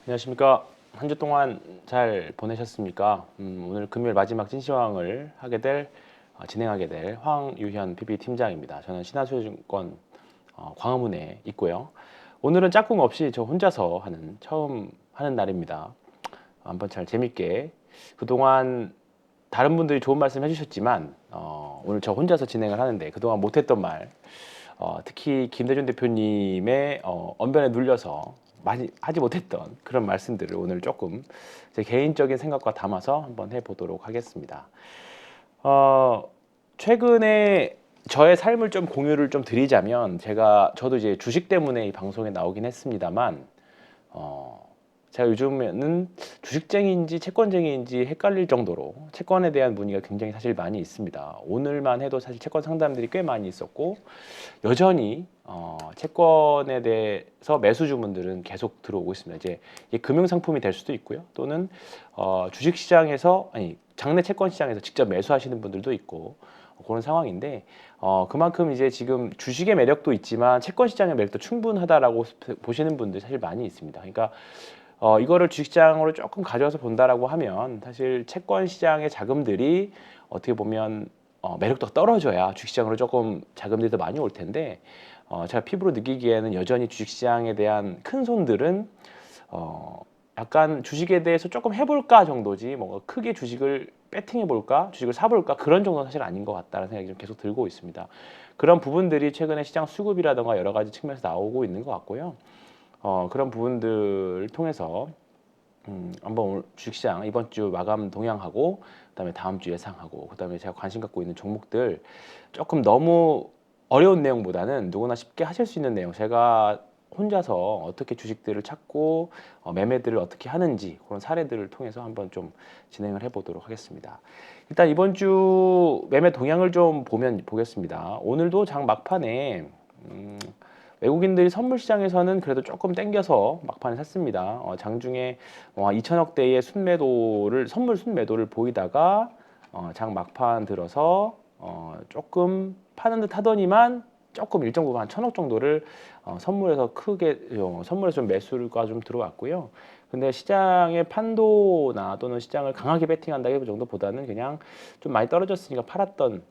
안녕하십니까. 한 주 동안 잘 보내셨습니까? 오늘 금요일 마지막 진시황을 진행하게 될 황유현 PB 팀장입니다. 저는 신한수증권 광화문에 있고요. 오늘은 짝꿍 없이 저 혼자서 처음 하는 날입니다. 한번 잘 재밌게 그동안 다른 분들이 좋은 말씀 해주셨지만 오늘 저 혼자서 진행을 하는데 그동안 못했던 말 특히 김대중 대표님의 언변에 눌려서 많이 하지 못했던 그런 말씀들을 오늘 조금 제 개인적인 생각과 담아서 한번 해보도록 하겠습니다. 최근에 저의 삶을 좀 공유를 좀 드리자면 저도 이제 주식 때문에 이 방송에 나오긴 했습니다만 제가 요즘에는 주식쟁이인지 채권쟁이인지 헷갈릴 정도로 채권에 대한 문의가 굉장히 사실 많이 있습니다. 오늘만 해도 사실 채권 상담들이 꽤 많이 있었고 여전히 채권에 대해서 매수 주문들은 계속 들어오고 있습니다. 이제 이게 금융 상품이 될 수도 있고요. 또는 주식 시장에서 장내 채권 시장에서 직접 매수하시는 분들도 있고 그런 상황인데 그만큼 이제 지금 주식의 매력도 있지만 채권 시장의 매력도 충분하다라고 보시는 분들 사실 많이 있습니다. 그러니까 이거를 주식시장으로 조금 가져와서 본다라고 하면 사실 채권 시장의 자금들이 어떻게 보면 매력도가 떨어져야 주식시장으로 조금 자금들이 더 많이 올 텐데 제가 피부로 느끼기에는 여전히 주식시장에 대한 큰 손들은 약간 주식에 대해서 조금 해볼까 정도지 뭔가 크게 주식을 배팅해볼까 주식을 사볼까 그런 정도는 사실 아닌 것 같다는 생각이 좀 계속 들고 있습니다. 그런 부분들이 최근에 시장 수급이라든가 여러 가지 측면에서 나오고 있는 것 같고요. 그런 부분들을 통해서 한번 오늘 주식시장 이번 주 마감 동향하고 그다음에 다음 주 예상하고 그다음에 제가 관심 갖고 있는 종목들 조금 너무 어려운 내용보다는 누구나 쉽게 하실 수 있는 내용 제가 혼자서 어떻게 주식들을 찾고 매매들을 어떻게 하는지 그런 사례들을 통해서 한번 좀 진행을 해보도록 하겠습니다. 일단 이번 주 매매 동향을 좀 보겠습니다. 오늘도 장 막판에 외국인들이 선물 시장에서는 그래도 조금 땡겨서 막판에 샀습니다. 장중에 2천억대의 선물 순매도를 보이다가 장 막판 들어서 조금 파는 듯 하더니만 조금 일정 부분 한 1,000억 정도를 선물에서 좀 매수가 좀 들어왔고요. 근데 시장의 판도나 또는 시장을 강하게 베팅한다기 정도보다는 그냥 좀 많이 떨어졌으니까 팔았던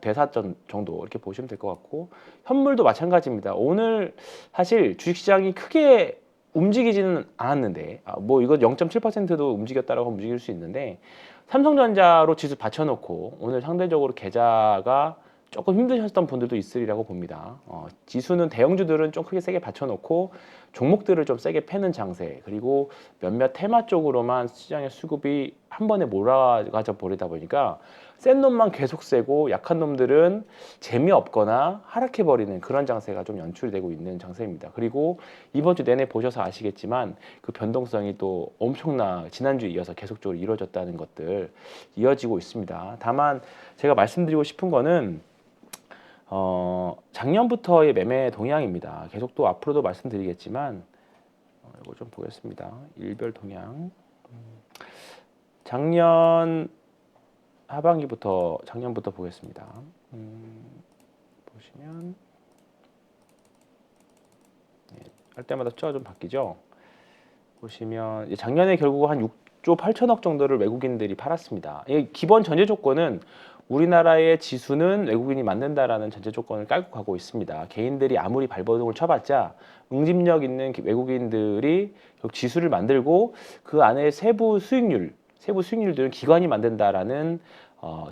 대사전 정도 이렇게 보시면 될 것 같고 현물도 마찬가지입니다. 오늘 사실 주식시장이 크게 움직이지는 않았는데 뭐 이거 0.7%도 움직였다라고 움직일 수 있는데 삼성전자로 지수 받쳐놓고 오늘 상대적으로 계좌가 조금 힘드셨던 분들도 있으리라고 봅니다. 지수는 대형주들은 좀 크게 세게 받쳐놓고 종목들을 좀 세게 패는 장세 그리고 몇몇 테마 쪽으로만 시장의 수급이 한 번에 몰아가져 버리다 보니까 센 놈만 계속 세고 약한 놈들은 재미없거나 하락해버리는 그런 장세가 좀 연출이 되고 있는 장세입니다. 그리고 이번 주 내내 보셔서 아시겠지만 그 변동성이 또 지난주에 이어서 계속적으로 이루어졌다는 것들 이어지고 있습니다. 다만 제가 말씀드리고 싶은 거는 작년부터의 매매 동향입니다. 계속 또 앞으로도 말씀드리겠지만 이거 좀 보겠습니다. 일별 동향. 작년부터 보겠습니다. 보시면 할 때마다 숫자가 좀 바뀌죠. 보시면 작년에 결국 한 6조 8천억 정도를 외국인들이 팔았습니다. 기본 전제 조건은 우리나라의 지수는 외국인이 만든다라는 전제 조건을 깔고 가고 있습니다. 개인들이 아무리 발버둥을 쳐봤자 응집력 있는 외국인들이 지수를 만들고 그 안에 세부 수익률들은 기관이 만든다라는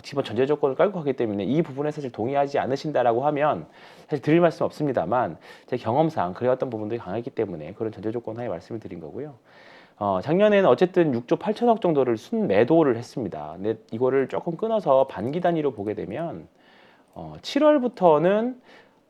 기본 전제 조건을 깔고 가기 때문에 이 부분에 사실 동의하지 않으신다라고 하면 사실 드릴 말씀 없습니다만 제 경험상 그래왔던 부분들이 강했기 때문에 그런 전제 조건 하에 말씀을 드린 거고요. 작년에는 어쨌든 6조 8천억 정도를 순매도를 했습니다. 근데 이거를 조금 끊어서 반기 단위로 보게 되면 7월부터는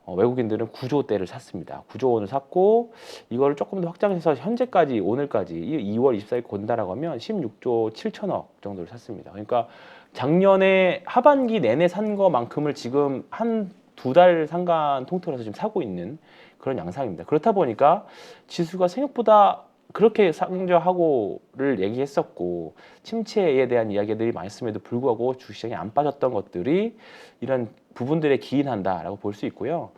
외국인들은 9조대를 샀습니다. 9조 원을 샀고 이거를 조금 더 확장해서 현재까지 오늘까지 2월 24일 본다라고 하면 16조 7천억 정도를 샀습니다. 그러니까 작년에 하반기 내내 산 거만큼을 지금 한 두 달 상간 통틀어서 지금 사고 있는 그런 양상입니다. 그렇다 보니까 지수가 생각보다 그렇게 상저하고를 얘기했었고 침체에 대한 이야기들이 많았음에도 불구하고 주식시장이 안 빠졌던 것들이 이런 부분들에 기인한다라고 볼 수 있고요.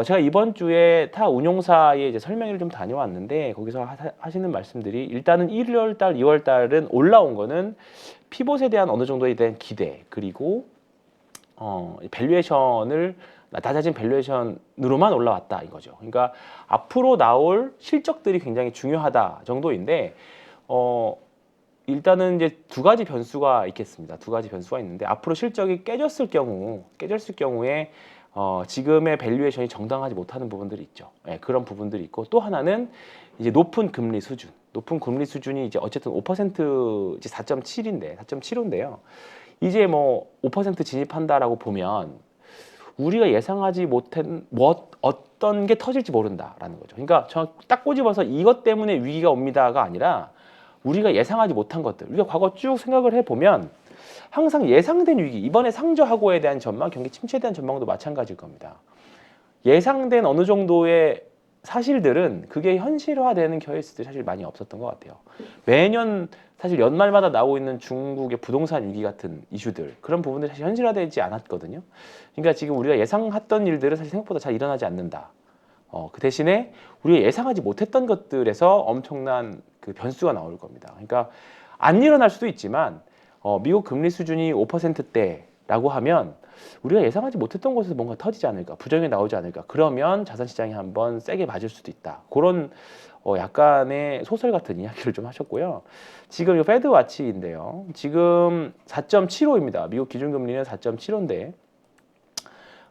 제가 이번 주에 타 운용사에 이제 설명회를 좀 다녀왔는데 거기서 하시는 말씀들이 일단은 1월 달, 2월 달은 올라온 거는 피봇에 대한 어느 정도에 대한 기대 그리고 밸류에이션을 낮아진 밸류에이션으로만 올라왔다 이거죠. 그러니까 앞으로 나올 실적들이 굉장히 중요하다 정도인데 일단은 이제 두 가지 변수가 있겠습니다. 두 가지 변수가 있는데 앞으로 실적이 깨졌을 경우에 지금의 밸류에이션이 정당하지 못하는 부분들이 있죠. 네, 그런 부분들이 있고 또 하나는 이제 높은 금리 수준이 이제 어쨌든 5% 이제 4.7인데요. 이제 뭐 5% 진입한다라고 보면 우리가 예상하지 못한 어떤 게 터질지 모른다라는 거죠. 그러니까 저 딱 꼬집어서 이것 때문에 위기가 옵니다가 아니라 우리가 예상하지 못한 것들. 우리가 과거 쭉 생각을 해보면 항상 예상된 위기, 이번에 상저하고에 대한 전망, 경기 침체에 대한 전망도 마찬가지일 겁니다. 예상된 어느 정도의 사실들은 그게 현실화되는 케이스들이 사실 많이 없었던 것 같아요. 매년 사실 연말마다 나오고 있는 중국의 부동산 위기 같은 이슈들 그런 부분들이 사실 현실화되지 않았거든요. 그러니까 지금 우리가 예상했던 일들은 사실 생각보다 잘 일어나지 않는다. 그 대신에 우리가 예상하지 못했던 것들에서 엄청난 그 변수가 나올 겁니다. 그러니까 안 일어날 수도 있지만 미국 금리 수준이 5%대라고 하면 우리가 예상하지 못했던 곳에서 뭔가 터지지 않을까, 부정이 나오지 않을까. 그러면 자산시장이 한번 세게 맞을 수도 있다. 그런 약간의 소설 같은 이야기를 좀 하셨고요. 지금 이 페드 와치인데요. 지금 4.75입니다. 미국 기준금리는 4.75인데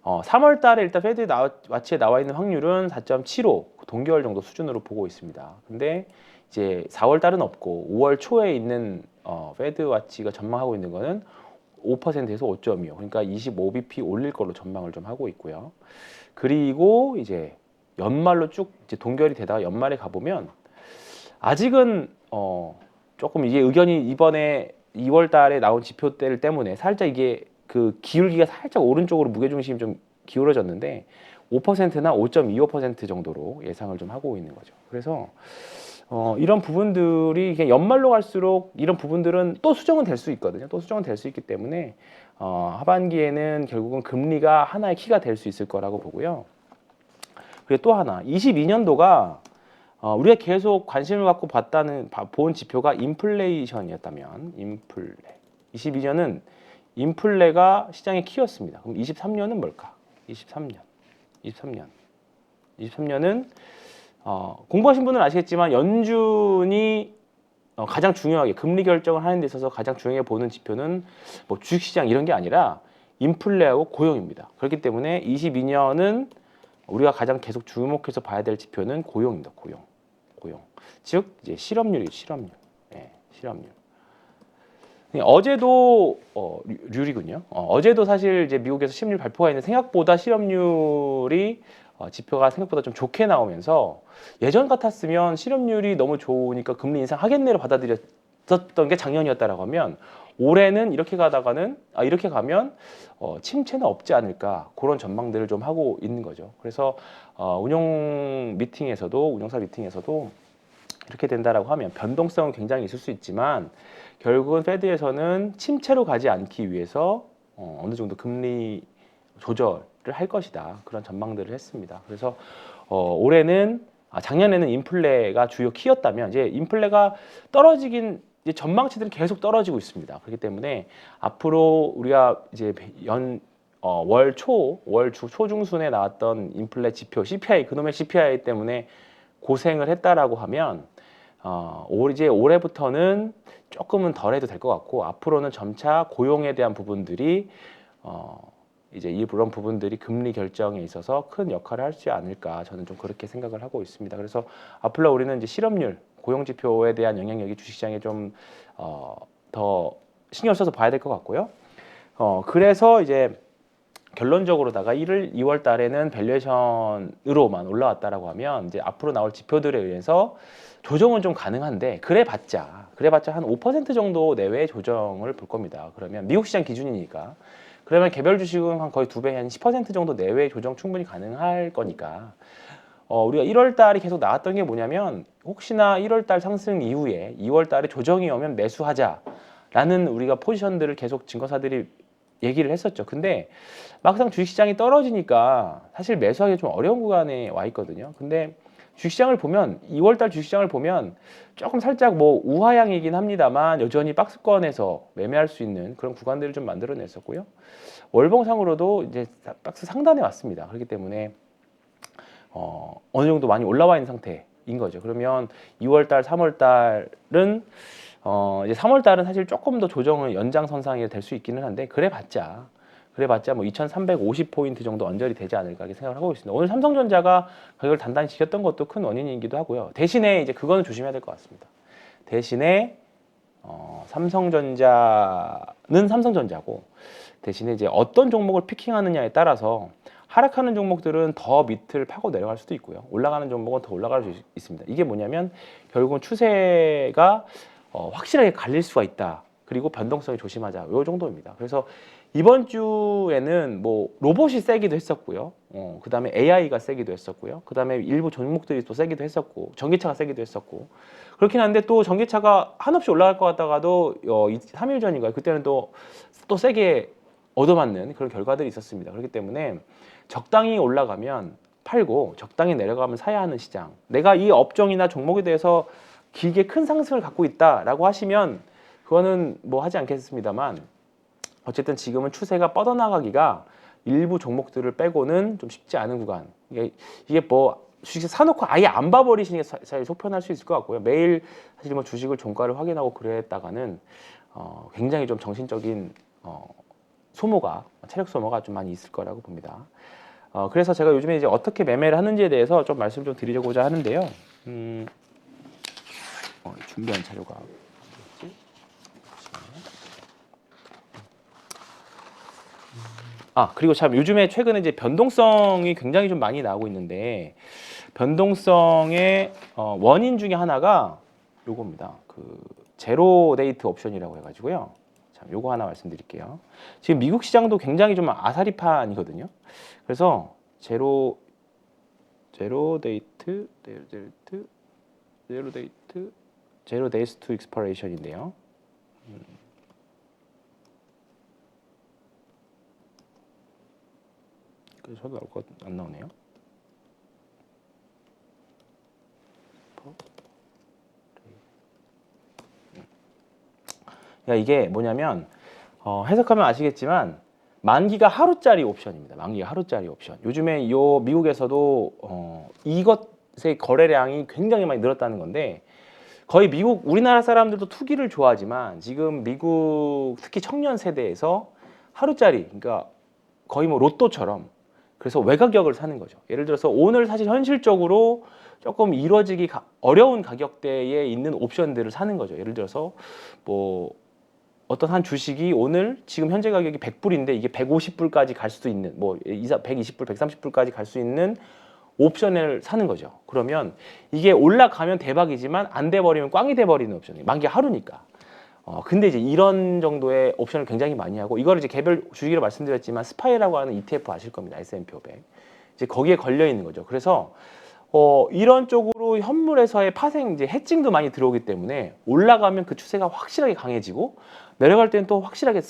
3월 달에 일단 페드 와치에 나와 있는 확률은 4.75 동결 정도 수준으로 보고 있습니다. 근데 이제 4월 달은 없고 5월 초에 있는 페드 와치가 전망하고 있는 거는 5%에서 5.25 그러니까 25bp 올릴 걸로 전망을 좀 하고 있고요. 그리고 이제 연말로 쭉 이제 동결이 되다가 연말에 가보면 아직은 조금 이게 의견이 이번에 2월 달에 나온 지표들 때문에 살짝 이게 그 기울기가 살짝 오른쪽으로 무게중심이 좀 기울어졌는데 5%나 5.25% 정도로 예상을 좀 하고 있는 거죠. 그래서 이런 부분들이 그냥 연말로 갈수록 이런 부분들은 또 수정은 될 수 있거든요. 또 수정은 될 수 있기 때문에 하반기에는 결국은 금리가 하나의 키가 될 수 있을 거라고 보고요. 그리고 또 하나, 22년도가 우리가 계속 관심을 갖고 본 지표가 인플레이션이었다면 22년은 인플레가 시장의 키였습니다. 그럼 23년은 뭘까? 23년은 공부하신 분은 아시겠지만 연준이 가장 중요하게 금리 결정을 하는 데 있어서 가장 중요하게 보는 지표는 뭐 주식시장 이런 게 아니라 인플레하고 고용입니다. 그렇기 때문에 22년은 우리가 가장 계속 주목해서 봐야 될 지표는 고용입니다. 고용. 즉 이제 실업률. 네, 실업률. 어제도 률이군요. 어제도 사실 이제 미국에서 실업률 발표가 있는데 생각보다 실업률이 지표가 생각보다 좀 좋게 나오면서 예전 같았으면 실업률이 너무 좋으니까 금리 인상하겠네로 받아들였었던 게 작년이었다라고 하면 올해는 이렇게 가면 침체는 없지 않을까 그런 전망들을 좀 하고 있는 거죠. 그래서 운용사 미팅에서도 이렇게 된다라고 하면 변동성은 굉장히 있을 수 있지만 결국은 페드에서는 침체로 가지 않기 위해서 어느 정도 금리 조절을 할 것이다. 그런 전망들을 했습니다. 그래서 올해는 작년에는 인플레가 주요 키였다면 이제 인플레가 떨어지긴 이제 전망치들은 계속 떨어지고 있습니다. 그렇기 때문에 앞으로 우리가 이제 월 초중순에 나왔던 인플레 지표 CPI 그놈의 CPI 때문에 고생을 했다라고 하면 이제 올해부터는 조금은 덜해도 될 것 같고 앞으로는 점차 고용에 대한 부분들이 이제 이런 부분들이 금리 결정에 있어서 큰 역할을 할지 않을까 저는 좀 그렇게 생각을 하고 있습니다. 그래서 앞으로 우리는 이제 실업률, 고용 지표에 대한 영향력이 주식시장에 좀 더 신경 써서 봐야 될 것 같고요. 그래서 이제 결론적으로다가 2월 달에는 밸류에이션으로만 올라왔다라고 하면 이제 앞으로 나올 지표들에 의해서 조정은 좀 가능한데 그래봤자 한 5% 정도 내외의 조정을 볼 겁니다. 그러면 미국 시장 기준이니까 그러면 개별 주식은 한 거의 2배 한 10% 정도 내외의 조정 충분히 가능할 거니까 우리가 1월 달이 계속 나왔던 게 뭐냐면 혹시나 1월 달 상승 이후에 2월 달에 조정이 오면 매수하자라는 우리가 포지션들을 계속 증권사들이 얘기를 했었죠. 근데 막상 주식시장이 떨어지니까 사실 매수하기 좀 어려운 구간에 와 있거든요. 근데 주식시장을 보면 2월달 주식시장을 보면 조금 살짝 뭐 우하향이긴 합니다만 여전히 박스권에서 매매할 수 있는 그런 구간들을 좀 만들어냈었고요. 월봉상으로도 이제 박스 상단에 왔습니다. 그렇기 때문에 어느 정도 많이 올라와 있는 상태인 거죠. 그러면 2월달, 3월달은 이제 3월달은 사실 조금 더 조정은 연장선상이 될 수 있기는 한데 그래봤자 뭐 2,350포인트 정도 언저리 되지 않을까 이렇게 생각을 하고 있습니다. 오늘 삼성전자가 가격을 단단히 지켰던 것도 큰 원인이기도 하고요. 대신에 이제 그거는 조심해야 될 것 같습니다. 대신에 삼성전자는 삼성전자고 대신에 이제 어떤 종목을 피킹하느냐에 따라서 하락하는 종목들은 더 밑을 파고 내려갈 수도 있고요. 올라가는 종목은 더 올라갈 수 있습니다. 이게 뭐냐면 결국은 추세가 확실하게 갈릴 수가 있다. 그리고 변동성이 조심하자. 요 정도입니다. 그래서 이번 주에는 뭐 로봇이 세기도 했었고요. 그다음에 AI가 세기도 했었고요. 그다음에 일부 종목들이 또 세기도 했었고 전기차가 세기도 했었고 그렇긴 한데 또 전기차가 한없이 올라갈 것 같다가도 3일 전인가요? 그때는 또 세게 얻어맞는 그런 결과들이 있었습니다. 그렇기 때문에 적당히 올라가면 팔고 적당히 내려가면 사야 하는 시장. 내가 이 업종이나 종목에 대해서 길게 큰 상승을 갖고 있다라고 하시면 그거는 뭐 하지 않겠습니다만 어쨌든 지금은 추세가 뻗어나가기가 일부 종목들을 빼고는 좀 쉽지 않은 구간. 이게 뭐 주식 사놓고 아예 안 봐버리시는 게 사실 속편할 수 있을 것 같고요. 매일 사실 뭐 주식을 종가를 확인하고 그랬다가는 굉장히 좀 정신적인 체력 소모가 좀 많이 있을 거라고 봅니다. 그래서 제가 요즘에 이제 어떻게 매매를 하는지에 대해서 좀 말씀 좀 드리려고자 하는데요. 준비한 자료가 어디였지? 그리고 참 요즘에 최근에 이제 변동성이 굉장히 좀 많이 나오고 있는데 변동성의 원인 중에 하나가 요겁니다. 그 제로 데이트 옵션이라고 해가지고요. 참 요거 하나 말씀드릴게요. 지금 미국 시장도 굉장히 좀 아사리판이거든요. 그래서 제로 데이스 투 익스파레이션인데요. 그래서 저도 나올 것 안 나오네요. 이게 뭐냐면 해석하면 아시겠지만 만기가 하루짜리 옵션입니다. 만기가 하루짜리 옵션. 요즘에 요 미국에서도 이것의 거래량이 굉장히 많이 늘었다는 건데 거의 우리나라 사람들도 투기를 좋아하지만 지금 미국 특히 청년 세대에서 하루짜리 그러니까 거의 뭐 로또처럼 그래서 외가격을 사는 거죠. 예를 들어서 오늘 사실 현실적으로 조금 이루어지기 어려운 가격대에 있는 옵션들을 사는 거죠. 예를 들어서 뭐 어떤 한 주식이 오늘 지금 현재 가격이 100불인데 이게 150불까지 갈 수도 있는 뭐 120불, 130불까지 갈 수 있는 옵션을 사는 거죠. 그러면 이게 올라가면 대박이지만 안 돼버리면 꽝이 돼버리는 옵션이 만기 하루니까. 근데 이제 이런 정도의 옵션을 굉장히 많이 하고 이걸 이제 개별 주식으로 말씀드렸지만 스파이라고 하는 ETF 아실 겁니다. S&P 500. 이제 거기에 걸려 있는 거죠. 그래서 이런 쪽으로 현물에서의 이제 해칭도 많이 들어오기 때문에 올라가면 그 추세가 확실하게 강해지고 내려갈 때는 또 확실하게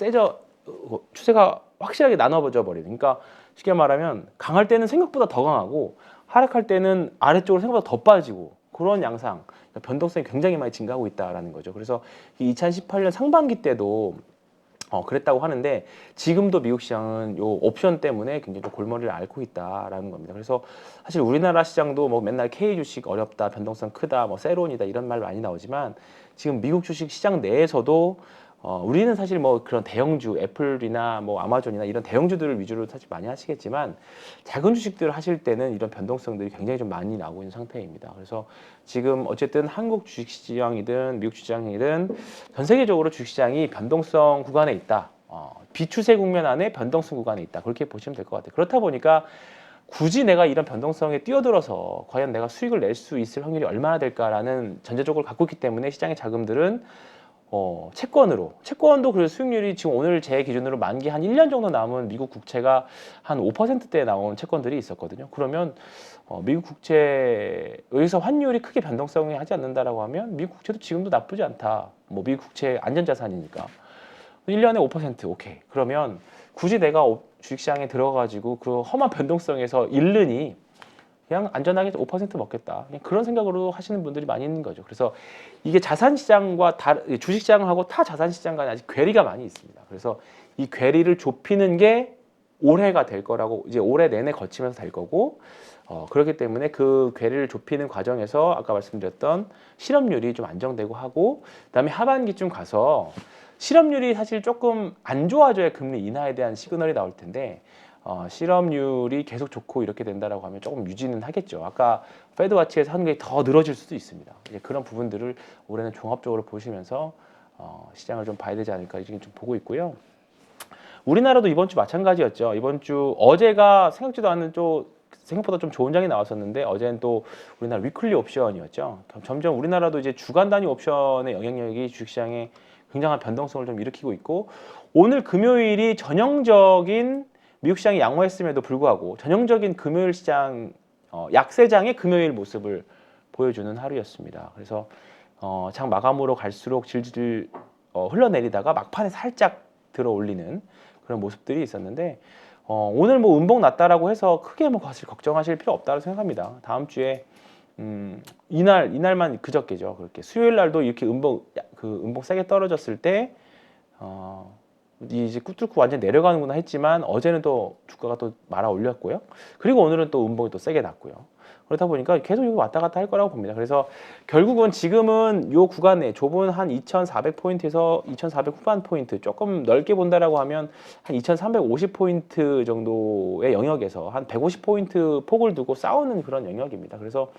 추세가 확실하게 나눠져 버리는. 그러니까 쉽게 말하면 강할 때는 생각보다 더 강하고 하락할 때는 아래쪽으로 생각보다 더 빠지고 그런 양상, 그러니까 변동성이 굉장히 많이 증가하고 있다라는 거죠. 그래서 2018년 상반기 때도 그랬다고 하는데 지금도 미국 시장은 요 옵션 때문에 굉장히 좀 골머리를 앓고 있다라는 겁니다. 그래서 사실 우리나라 시장도 뭐 맨날 K 주식 어렵다, 변동성 크다, 뭐 세론이다 이런 말 많이 나오지만 지금 미국 주식 시장 내에서도 우리는 사실 뭐 그런 대형주 애플이나 뭐 아마존이나 이런 대형주들을 위주로 사실 많이 하시겠지만 작은 주식들 하실 때는 이런 변동성들이 굉장히 좀 많이 나오고 있는 상태입니다. 그래서 지금 어쨌든 한국 주식시장이든 미국 주식시장이든 전 세계적으로 주식시장이 변동성 구간에 있다. 비추세 국면 안에 변동성 구간에 있다. 그렇게 보시면 될 것 같아요. 그렇다 보니까 굳이 내가 이런 변동성에 뛰어들어서 과연 내가 수익을 낼 수 있을 확률이 얼마나 될까라는 전제적으로 갖고 있기 때문에 시장의 자금들은 채권도 그래서 수익률이 지금 오늘 제 기준으로 만기 한 1년 정도 남은 미국 국채가 한 5%대에 나온 채권들이 있었거든요. 그러면 미국 국채 여기서 환율이 크게 변동성이 하지 않는다라고 하면 미국 국채도 지금도 나쁘지 않다. 뭐 미국 국채 안전자산이니까 1년에 5% 오케이. 그러면 굳이 내가 주식시장에 들어가가지고 그 험한 변동성에서 잃느니 그냥 안전하게 5% 먹겠다. 그냥 그런 생각으로 하시는 분들이 많이 있는 거죠. 그래서 이게 자산시장과 주식시장하고 타 자산시장 간에 아직 괴리가 많이 있습니다. 그래서 이 괴리를 좁히는 게 올해가 될 거라고 이제 올해 내내 거치면서 될 거고 그렇기 때문에 그 괴리를 좁히는 과정에서 아까 말씀드렸던 실업률이 좀 안정되고 하고 그다음에 하반기쯤 가서 실업률이 사실 조금 안 좋아져야 금리 인하에 대한 시그널이 나올 텐데 실업률이 계속 좋고 이렇게 된다라고 하면 조금 유지는 하겠죠. 아까 페드와치에서 하는 게 더 늘어질 수도 있습니다. 이제 그런 부분들을 올해는 종합적으로 보시면서 시장을 좀 봐야 되지 않을까 지금 좀 보고 있고요. 우리나라도 이번 주 마찬가지였죠. 이번 주 어제가 생각지도 않은 생각보다 좀 좋은 장이 나왔었는데 어제는 또 우리나라 위클리 옵션이었죠. 점점 우리나라도 이제 주간 단위 옵션의 영향력이 주식시장에 굉장한 변동성을 좀 일으키고 있고 오늘 금요일이 전형적인 미국 시장이 양호했음에도 불구하고 전형적인 금요일 시장 약세장의 금요일 모습을 보여주는 하루였습니다. 그래서 장 마감으로 갈수록 질질 흘러내리다가 막판에 살짝 들어 올리는 그런 모습들이 있었는데 오늘 뭐 음봉 났다라고 해서 크게 뭐 사실 걱정하실 필요 없다고 생각합니다. 다음 주에 이날만 그저께죠. 그렇게 수요일 날도 이렇게 음봉 세게 떨어졌을 때 이제 뚫고 완전 내려가는구나 했지만 어제는 또 주가가 또 말아 올렸고요. 그리고 오늘은 또 음봉이 또 세게 났고요. 그러다 보니까 계속 이거 왔다 갔다 할 거라고 봅니다. 그래서 결국은 지금은 요 구간에 좁은 한 2,400포인트에서 2,400 후반 포인트 조금 넓게 본다라고 하면 한 2,350포인트 정도의 영역에서 한 150포인트 폭을 두고 싸우는 그런 영역입니다. 그래서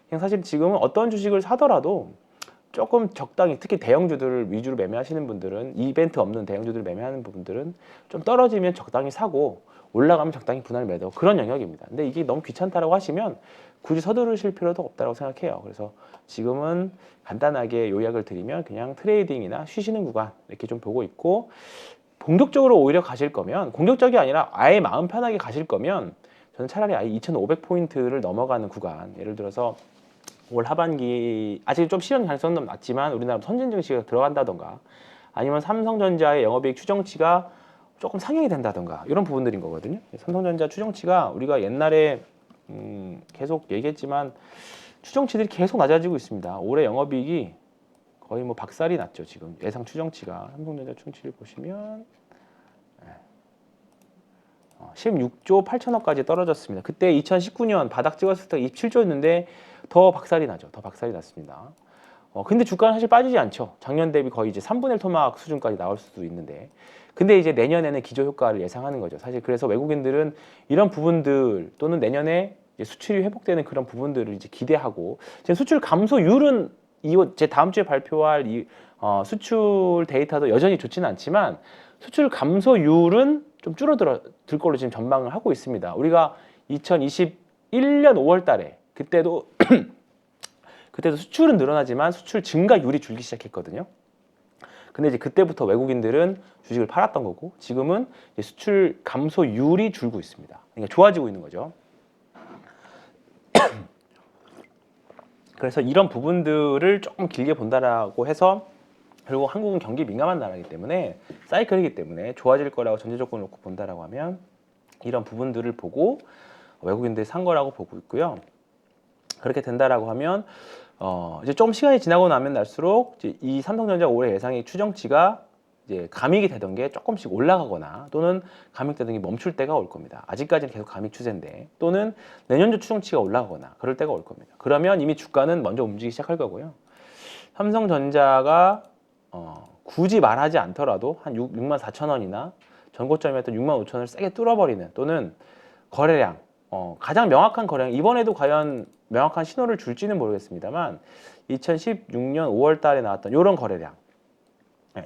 그냥 사실 지금은 어떤 주식을 사더라도 조금 적당히 특히 대형주들을 위주로 매매하시는 분들은 이벤트 없는 대형주들을 매매하는 분들은 좀 떨어지면 적당히 사고 올라가면 적당히 분할 매도 그런 영역입니다. 근데 이게 너무 귀찮다라고 하시면 굳이 서두르실 필요도 없다고 생각해요. 그래서 지금은 간단하게 요약을 드리면 그냥 트레이딩이나 쉬시는 구간 이렇게 좀 보고 있고 본격적으로 오히려 가실 거면 공격적이 아니라 아예 마음 편하게 가실 거면 저는 차라리 아예 2,500포인트를 넘어가는 구간 예를 들어서 올 하반기 아직 좀 실현 가능성은 낮지만 우리나라 선진 증시가 들어간다던가 아니면 삼성전자의 영업이익 추정치가 조금 상향이 된다던가 이런 부분들인 거거든요. 삼성전자 추정치가 우리가 옛날에 계속 얘기했지만 추정치들이 계속 낮아지고 있습니다. 올해 영업이익이 거의 뭐 박살이 났죠. 지금 예상 추정치가 삼성전자 추정치를 보시면 16조 8천억까지 떨어졌습니다. 그때 2019년 바닥 찍었을 때 27조였는데 더 박살이 나죠. 더 박살이 났습니다. 근데 주가는 사실 빠지지 않죠. 작년 대비 거의 이제 3분의 1 토막 수준까지 나올 수도 있는데 근데 이제 내년에는 기저 효과를 예상하는 거죠. 사실 그래서 외국인들은 이런 부분들 또는 내년에 이제 수출이 회복되는 그런 부분들을 이제 기대하고 지금 수출 감소율은 제 다음 주에 발표할 수출 데이터도 여전히 좋지는 않지만 수출 감소율은 좀 들 걸로 지금 전망을 하고 있습니다. 우리가 2021년 5월 달에 그때도 수출은 늘어나지만 수출 증가율이 줄기 시작했거든요. 근데 이제 그때부터 외국인들은 주식을 팔았던 거고 지금은 수출 감소율이 줄고 있습니다. 그러니까 좋아지고 있는 거죠. 그래서 이런 부분들을 조금 길게 본다라고 해서 그리고 한국은 경기 민감한 나라이기 때문에 사이클이기 때문에 좋아질 거라고 전제 조건을 놓고 본다라고 하면 이런 부분들을 보고 외국인들이 산 거라고 보고 있고요. 그렇게 된다라고 하면 이제 좀 시간이 지나고 나면 날수록 이제 이 삼성전자 올해 예상의 추정치가 이제 감익이 되던 게 조금씩 올라가거나 또는 감익되던 게 멈출 때가 올 겁니다. 아직까지는 계속 감익 추세인데 또는 내년도 추정치가 올라가거나 그럴 때가 올 겁니다. 그러면 이미 주가는 먼저 움직이기 시작할 거고요. 삼성전자가 굳이 말하지 않더라도 한 6만 4천 원이나 전고점이었던 6만 5천 원을 세게 뚫어버리는 또는 거래량 가장 명확한 거래량 이번에도 과연 명확한 신호를 줄지는 모르겠습니다만 2016년 5월 달에 나왔던 이런 거래량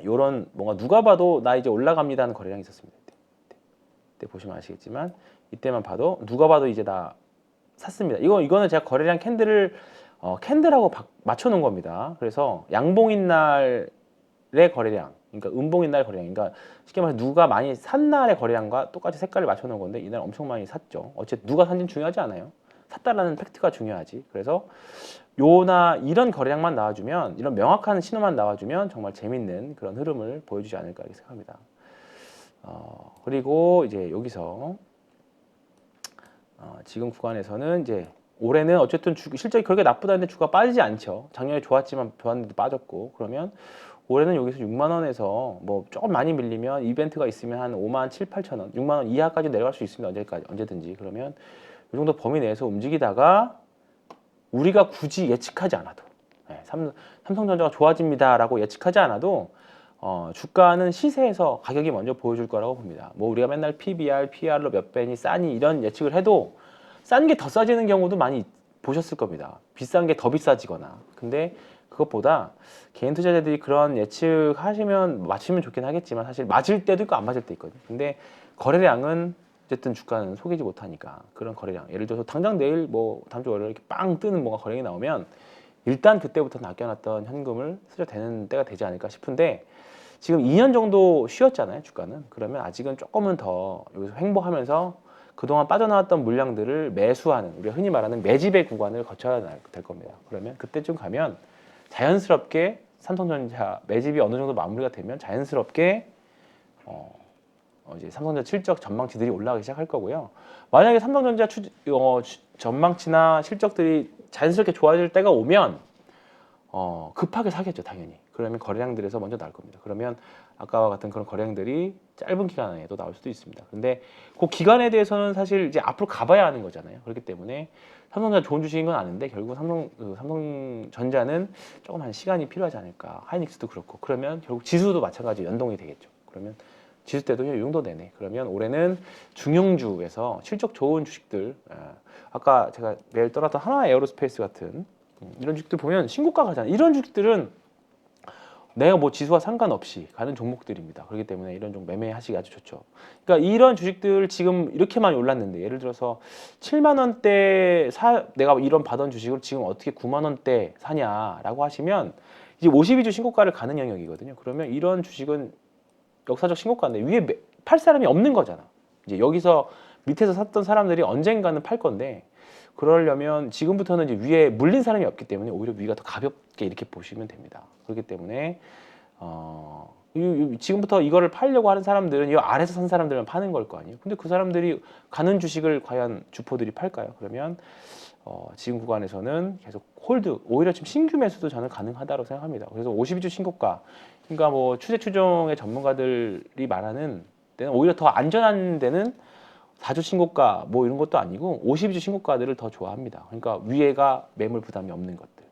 이런 뭔가 누가 봐도 나 이제 올라갑니다 하는 거래량이 있었습니다. 이때 보시면 아시겠지만 이때만 봐도 누가 봐도 이제 나 샀습니다. 이거는 제가 거래량 캔들을 캔들하고 맞춰 놓은 겁니다. 그래서 양봉인 날을 거래량, 그러니까 음봉인 날 거래량, 그러니까 쉽게 말해서 누가 많이 산 날의 거래량과 똑같이 색깔을 맞춰놓은 건데 이날 엄청 많이 샀죠. 어쨌든 누가 산지는 중요하지 않아요. 샀다라는 팩트가 중요하지. 그래서 요나 이런 거래량만 나와주면, 이런 명확한 신호만 나와주면 정말 재밌는 그런 흐름을 보여주지 않을까 이렇게 생각합니다. 그리고 이제 여기서 지금 구간에서는 이제 올해는 어쨌든 실적이 그렇게 나쁘다는데 주가 빠지지 않죠. 작년에 좋았는데 빠졌고, 그러면 올해는 여기서 6만 원에서 뭐 조금 많이 밀리면 이벤트가 있으면 한 5만 7, 8천 원, 6만 원 이하까지 내려갈 수 있습니다. 언제든지. 그러면 이 정도 범위 내에서 움직이다가 우리가 굳이 예측하지 않아도, 삼성전자가 좋아집니다라고 예측하지 않아도 주가는 시세에서 가격이 먼저 보여줄 거라고 봅니다. 뭐 우리가 맨날 PBR, PR로 몇 배니 싸니 이런 예측을 해도 싼 게 더 싸지는 경우도 많이 보셨을 겁니다. 비싼 게 더 비싸지거나. 근데 그것보다 개인 투자자들이 그런 예측하시면 맞추면 좋긴 하겠지만 사실 맞을 때도 있고 안 맞을 때 있거든요. 근데 거래량은 어쨌든 주가는 속이지 못하니까 그런 거래량. 예를 들어서 당장 내일 뭐 다음 주 월요일에 이렇게 빵 뜨는 뭔가 거래량이 나오면 일단 그때부터 낚여놨던 현금을 수저되는 때가 되지 않을까 싶은데 지금 2년 정도 쉬었잖아요, 주가는. 그러면 아직은 조금은 더 여기서 횡보하면서 그동안 빠져나왔던 물량들을 매수하는, 우리가 흔히 말하는 매집의 구간을 거쳐야 될 겁니다. 그러면 그때쯤 가면 자연스럽게 삼성전자 매집이 어느 정도 마무리가 되면 자연스럽게 이제 삼성전자 실적 전망치들이 올라가기 시작할 거고요. 만약에 삼성전자 전망치나 실적들이 자연스럽게 좋아질 때가 오면 급하게 사겠죠, 당연히. 그러면 거래량들에서 먼저 나올 겁니다. 그러면 아까와 같은 그런 거래량들이 짧은 기간에도 나올 수도 있습니다. 근데 그 기간에 대해서는 사실 이제 앞으로 가봐야 하는 거잖아요. 그렇기 때문에 삼성전자 좋은 주식인 건 아는데 결국 삼성전자는 조금 한 시간이 필요하지 않을까. 하이닉스도 그렇고. 그러면 결국 지수도 마찬가지로 연동이 되겠죠. 그러면 지수 때도 이 정도 되네. 그러면 올해는 중형주에서 실적 좋은 주식들, 아까 제가 매일 떠났던 하나 에어로스페이스 같은 이런 주식들 보면 신고가 가잖아요. 이런 주식들은 내가 뭐 지수와 상관없이 가는 종목들입니다. 그렇기 때문에 이런 종 매매하시기 아주 좋죠. 그러니까 이런 주식들 지금 이렇게 많이 올랐는데 예를 들어서 7만 원대 내가 이런 받은 주식을 지금 어떻게 9만 원대 사냐라고 하시면 이제 52주 신고가를 가는 영역이거든요. 그러면 이런 주식은 역사적 신고가인데 위에 팔 사람이 없는 거잖아. 이제 여기서 밑에서 샀던 사람들이 언젠가는 팔 건데 그러려면 지금부터는 이제 위에 물린 사람이 없기 때문에 오히려 위가 더 가볍게 이렇게 보시면 됩니다. 그렇기 때문에 지금부터 이거를 팔려고 하는 사람들은 이 아래서 산 사람들은 파는 걸 거 아니에요. 근데 그 사람들이 가는 주식을 과연 주포들이 팔까요? 그러면 지금 구간에서는 계속 홀드, 오히려 지금 신규 매수도 저는 가능하다고 생각합니다. 그래서 52주 신고가, 그러니까 뭐 추세 추종의 전문가들이 말하는 데는 오히려 더 안전한 데는 4주 신고가 뭐 이런 것도 아니고 52주 신고가들을 더 좋아합니다. 그러니까 위에가 매물 부담이 없는 것들,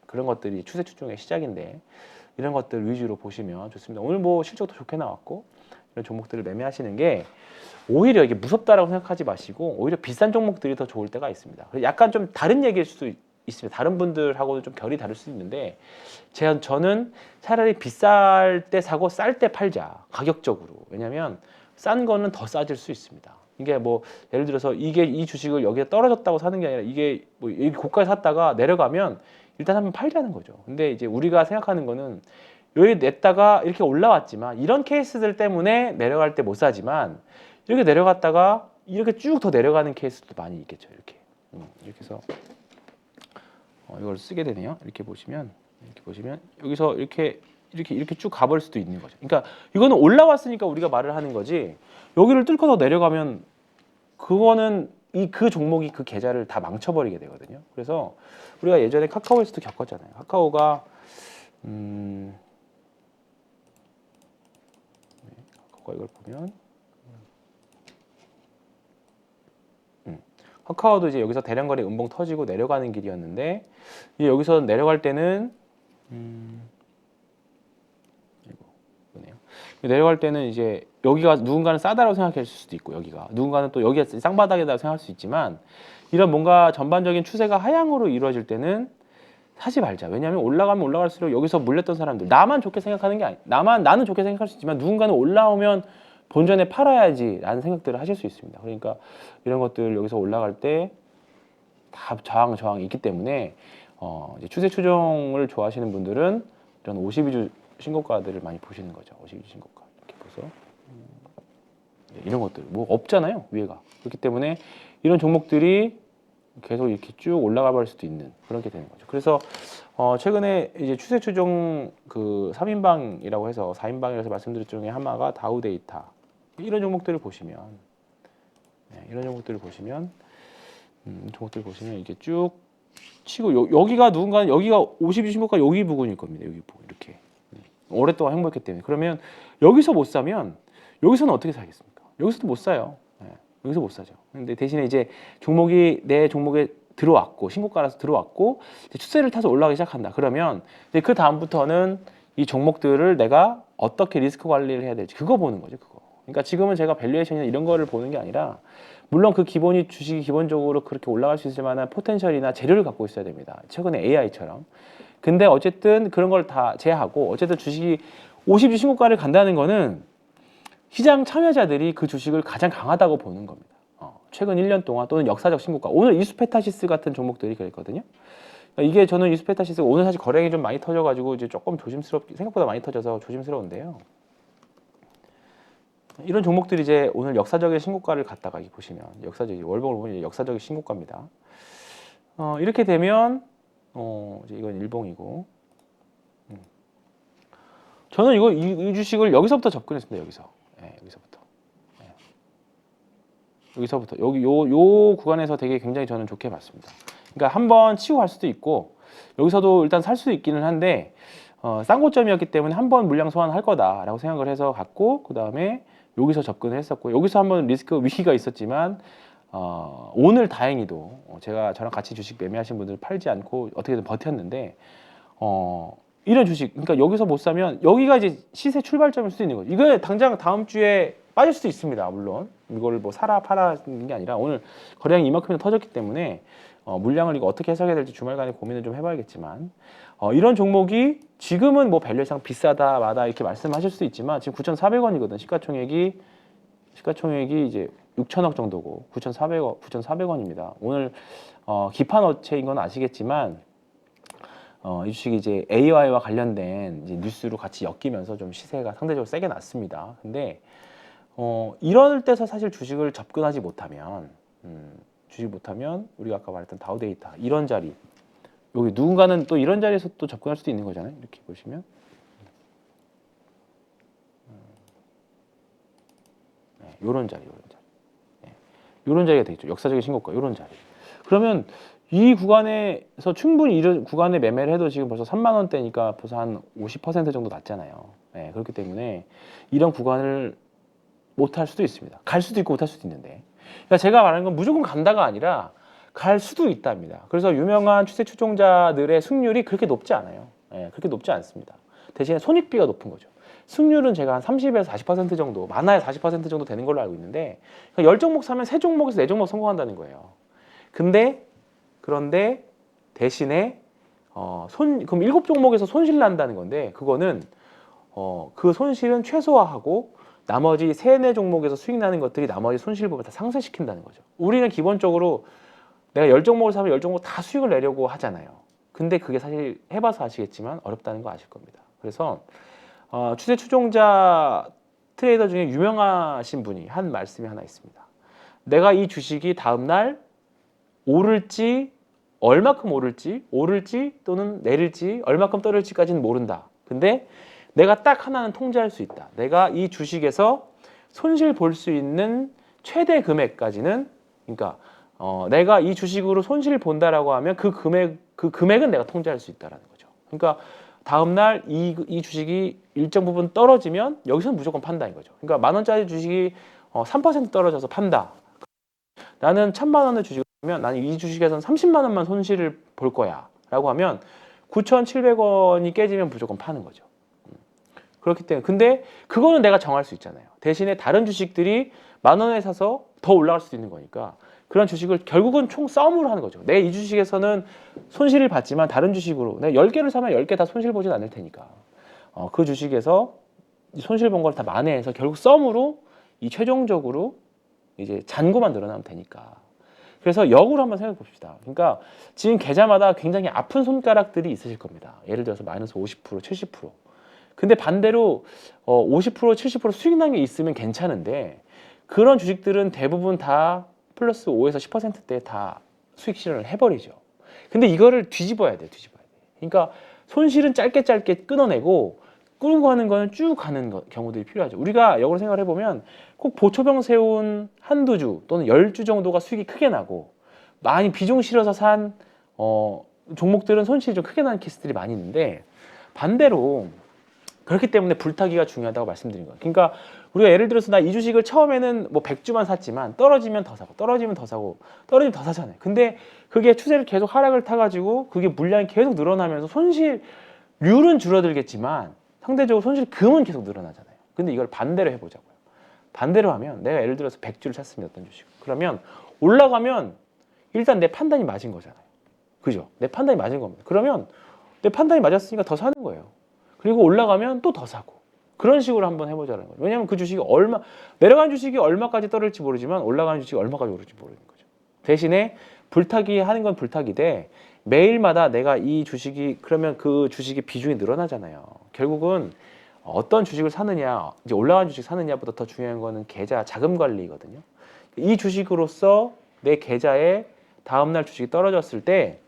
그런 것들이 추세 추종의 시작인데 이런 것들 위주로 보시면 좋습니다. 오늘 뭐 실적도 좋게 나왔고 이런 종목들을 매매하시는 게 오히려 이게 무섭다라고 생각하지 마시고 오히려 비싼 종목들이 더 좋을 때가 있습니다. 약간 좀 다른 얘기일 수도 있습니다. 다른 분들하고는 좀 결이 다를 수 있는데 저는 차라리 비쌀 때 사고 쌀 때 팔자, 가격적으로. 왜냐하면 싼 거는 더 싸질 수 있습니다. 이게 뭐 예를 들어서 이 주식을 여기에 떨어졌다고 사는 게 아니라 이게 뭐 여기 고가에 샀다가 내려가면 일단 한번 팔자는 거죠. 근데 이제 우리가 생각하는 거는 여기 냈다가 이렇게 올라왔지만 이런 케이스들 때문에 내려갈 때 못 사지만 이렇게 내려갔다가 이렇게 쭉 더 내려가는 케이스도 많이 있겠죠. 이렇게 해서 이걸 쓰게 되네요. 이렇게 보시면 여기서 이렇게 쭉 가버릴 수도 있는 거죠. 그러니까 이거는 올라왔으니까 우리가 말을 하는 거지. 여기를 뚫고 더 내려가면 그거는 그 종목이 그 계좌를 다 망쳐버리게 되거든요. 그래서 우리가 예전에 카카오에서도 겪었잖아요. 카카오가 이걸 보면 카카오도 이제 여기서 대량거래 음봉 터지고 내려가는 길이었는데 이제 여기서 내려갈 때는 내려갈 때는 이제 여기가 누군가는 싸다라고 생각했을 수도 있고 여기가 누군가는 또 여기가 쌍바닥이다 생각할 수 있지만 이런 뭔가 전반적인 추세가 하향으로 이루어질 때는 사지 말자. 왜냐하면 올라가면 올라갈수록 여기서 물렸던 사람들 나만 좋게 생각하는 게 아니 나는 좋게 생각할 수 있지만 누군가는 올라오면 본전에 팔아야지 라는 생각들을 하실 수 있습니다. 그러니까 이런 것들 여기서 올라갈 때 다 저항이 있기 때문에 이제 추세 추종을 좋아하시는 분들은 이런 52주 신고가들을 많이 보시는 거죠. 52주 신고가 이렇게 보서 이런 것들 뭐 없잖아요, 위에가. 그렇기 때문에 이런 종목들이 계속 이렇게 쭉 올라가 버릴 수도 있는 그런 게 되는 거죠. 그래서 최근에 이제 추세 추종 그 3인방이라고 해서 4인방이라서 말씀드린 중에 하나가 다우데이터. 이런 종목들을 보시면 이런 종목들을 보시면 이게 쭉 치고 여기가 누군가는 여기가 52주 신고가 여기 부근일 겁니다. 여기 부분 이렇게 오랫동안 행보했기 때문에. 그러면 여기서 못 사면 여기서는 어떻게 사겠습니까? 여기서도 못 사요. 여기서 못 사죠. 근데 대신에 이제 종목이 내 종목에 들어왔고 신고가라서 들어왔고 이제 추세를 타서 올라가기 시작한다. 그러면 이제 그 다음부터는 이 종목들을 내가 어떻게 리스크 관리를 해야 될지 그거 보는 거죠. 그거. 그러니까 지금은 제가 밸류에이션이나 이런 거를 보는 게 아니라 물론 그 기본이 주식이 기본적으로 그렇게 올라갈 수 있을 만한 포텐셜이나 재료를 갖고 있어야 됩니다. 최근에 AI처럼. 근데 어쨌든 그런 걸 다 제하고 어쨌든 주식이 50주 신고가를 간다는 거는 시장 참여자들이 그 주식을 가장 강하다고 보는 겁니다. 최근 1년 동안 또는 역사적 신고가. 오늘 이수페타시스 같은 종목들이 그랬거든요. 이게 저는 이수페타시스가 오늘 사실 거래량이 좀 많이 터져가지고 이제 조금 조심스럽게 생각보다 많이 터져서 조심스러운데요. 이런 종목들이 이제 오늘 역사적인 신고가를 갖다가 보시면 역사적인 월봉을 보면 역사적인 신고가입니다. 이렇게 되면 이제 이건 일봉이고 저는 이 주식을 여기서부터 접근했습니다. 여기서부터. 여기서부터 요 구간에서 되게 굉장히 저는 좋게 봤습니다. 그러니까 한번 치고 갈 수도 있고 여기서도 일단 살 수도 있기는 한데 싼 고점이었기 때문에 한번 물량 소환할 거다라고 생각을 해서 갔고 그 다음에 여기서 접근을 했었고 여기서 한번 리스크 위기가 있었지만 오늘 다행히도 저랑 같이 주식 매매하신 분들 팔지 않고 어떻게든 버텼는데 이런 주식 그러니까 여기서 못 사면 여기가 이제 시세 출발점일 수도 있는 거죠. 이거 당장 다음 주에 빠질 수도 있습니다. 물론 이걸 뭐 사라 팔아는 게 아니라 오늘 거래량이 이만큼이나 터졌기 때문에 물량을 이거 어떻게 해석해야 될지 주말간에 고민을 좀 해봐야겠지만 이런 종목이 지금은 뭐 밸류상 비싸다 마다 이렇게 말씀하실 수도 있지만 지금 9,400원이거든. 시가총액이 이제 6천억 정도고 9,400원입니다. 오늘 기판 업체인 건 아시겠지만 이 주식이 이제 AI와 관련된 이제 뉴스로 같이 엮이면서 좀 시세가 상대적으로 세게 났습니다. 근데 이럴 때서 사실 주식을 접근하지 못하면 우리가 아까 말했던 다우데이터 이런 자리 여기 누군가는 또 이런 자리에서 또 접근할 수도 있는 거잖아요. 이렇게 보시면 요런 자리 요런 자리가 되겠죠. 역사적인 신고가 요런 자리. 그러면 이 구간에서 충분히 이런 구간에 매매를 해도 지금 벌써 3만 원대니까 벌써 한 50% 정도 났잖아요. 그렇기 때문에 이런 구간을 못할 수도 있습니다. 갈 수도 있고 못할 수도 있는데 그러니까 제가 말하는 건 무조건 간다가 아니라 갈 수도 있답니다. 그래서 유명한 추세 추종자들의 승률이 그렇게 높지 않아요. 그렇게 높지 않습니다. 대신에 손익비가 높은 거죠. 승률은 제가 한 30에서 40% 정도 많아야 40% 정도 되는 걸로 알고 있는데 그러니까 10종목 사면 3종목에서 4종목 성공한다는 거예요. 그런데 대신에 그럼 7종목에서 손실 난다는 건데 그거는 그 손실은 최소화하고 나머지 3, 4종목에서 수익 나는 것들이 나머지 손실분을 다 상쇄시킨다는 거죠. 우리는 기본적으로 내가 10종목을 사면 10종목 다 수익을 내려고 하잖아요. 근데 그게 사실 해봐서 아시겠지만 어렵다는 거 아실 겁니다. 그래서 추세 추종자 트레이더 중에 유명하신 분이 한 말씀이 하나 있습니다. 내가 이 주식이 다음날 오를지 얼마큼 오를지 또는 내릴지 얼마큼 떨어질지까지는 모른다. 근데 내가 딱 하나는 통제할 수 있다. 내가 이 주식에서 손실 볼 수 있는 최대 금액까지는 그러니까 내가 이 주식으로 손실을 본다라고 하면 그 금액은 내가 통제할 수 있다라는 거죠. 그러니까 다음 날 이 주식이 일정 부분 떨어지면 여기서는 무조건 판다인 거죠. 그러니까 10,000원짜리 주식이 3% 떨어져서 판다. 나는 1,000만 원의 주식을 사면 나는 이 주식에서는 30만 원만 손실을 볼 거야라고 하면 9,700원이 깨지면 무조건 파는 거죠. 그렇기 때문에 근데 그거는 내가 정할 수 있잖아요. 대신에 다른 주식들이 10,000원에 사서 더 올라갈 수도 있는 거니까 그런 주식을 결국은 총 싸움으로 하는 거죠. 내 이 주식에서는 손실을 봤지만 다른 주식으로 내가 10개를 사면 10개 다 손실 보진 않을 테니까 그 주식에서 손실 본 걸 다 만회해서 결국 썸으로 이 최종적으로 이제 잔고만 늘어나면 되니까. 그래서 역으로 한번 생각해 봅시다. 그러니까 지금 계좌마다 굉장히 아픈 손가락들이 있으실 겁니다. 예를 들어서 마이너스 50%, 70%. 근데 반대로 50% 70% 수익 난 게 있으면 괜찮은데 그런 주식들은 대부분 다 플러스 5에서 10%대 다 수익 실현을 해버리죠. 근데 이거를 뒤집어야 돼, 뒤집어야 돼. 그러니까 손실은 짧게 끊어내고 끌고 가는 거는 쭉 가는 경우들이 필요하죠. 우리가 역으로 생각을 해보면 꼭 보초병 세운 한두 주 또는 10주 정도가 수익이 크게 나고 많이 비중 실어서 산 종목들은 손실이 좀 크게 나는 케이스들이 많이 있는데 반대로 그렇기 때문에 불타기가 중요하다고 말씀드린 거예요. 그러니까 우리가 예를 들어서 나 이 주식을 처음에는 뭐 100주만 샀지만 떨어지면 더 사고 떨어지면 더 사고 떨어지면 더 사잖아요. 근데 그게 추세를 계속 하락을 타가지고 그게 물량이 계속 늘어나면서 손실률은 줄어들겠지만 상대적으로 손실금은 계속 늘어나잖아요. 근데 이걸 반대로 해보자고요. 반대로 하면 내가 예를 들어서 100주를 샀습니다. 어떤 주식. 그러면 올라가면 일단 내 판단이 맞은 거잖아요. 그죠? 내 판단이 맞은 겁니다. 그러면 내 판단이 맞았으니까 더 사는 거예요. 그리고 올라가면 또 더 사고 그런 식으로 한번 해보자는 거죠. 왜냐하면 그 주식이 내려간 주식이 얼마까지 떨어질지 모르지만 올라가는 주식이 얼마까지 오를지 모르는 거죠. 대신에 불타기 하는 건 불타기되 매일마다 내가 이 주식이 그러면 그 주식의 비중이 늘어나잖아요. 결국은 어떤 주식을 사느냐 이제 올라간 주식 사느냐보다 더 중요한 거는 계좌 자금 관리거든요. 이 주식으로서 내 계좌에 다음날 주식이 떨어졌을 때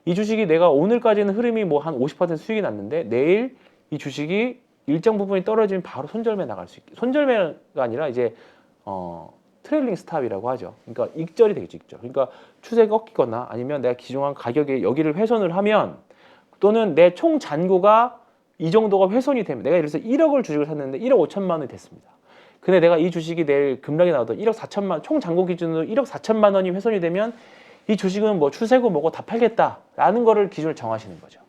이 주식이 내가 오늘까지는 흐름이 뭐 한 50% 수익이 났는데 내일 이 주식이 일정 부분이 떨어지면 바로 손절매 나갈 수 있게 손절매가 아니라 이제 트레일링 스탑이라고 하죠. 그러니까 익절이 되겠죠, 익절. 그러니까 추세가 꺾이거나 아니면 내가 기존한 가격에 여기를 훼손을 하면 또는 내 총 잔고가 이 정도가 훼손이 되면 내가 예를 들어서 1억을 주식을 샀는데 1억 5천만 원이 됐습니다. 근데 내가 이 주식이 내일 급락이 나오던 1억 4천만 총 잔고 기준으로 1억 4천만 원이 훼손이 되면 이 주식은 뭐 추세고 뭐고 다 팔겠다라는 거를 기준을 정하시는 거죠.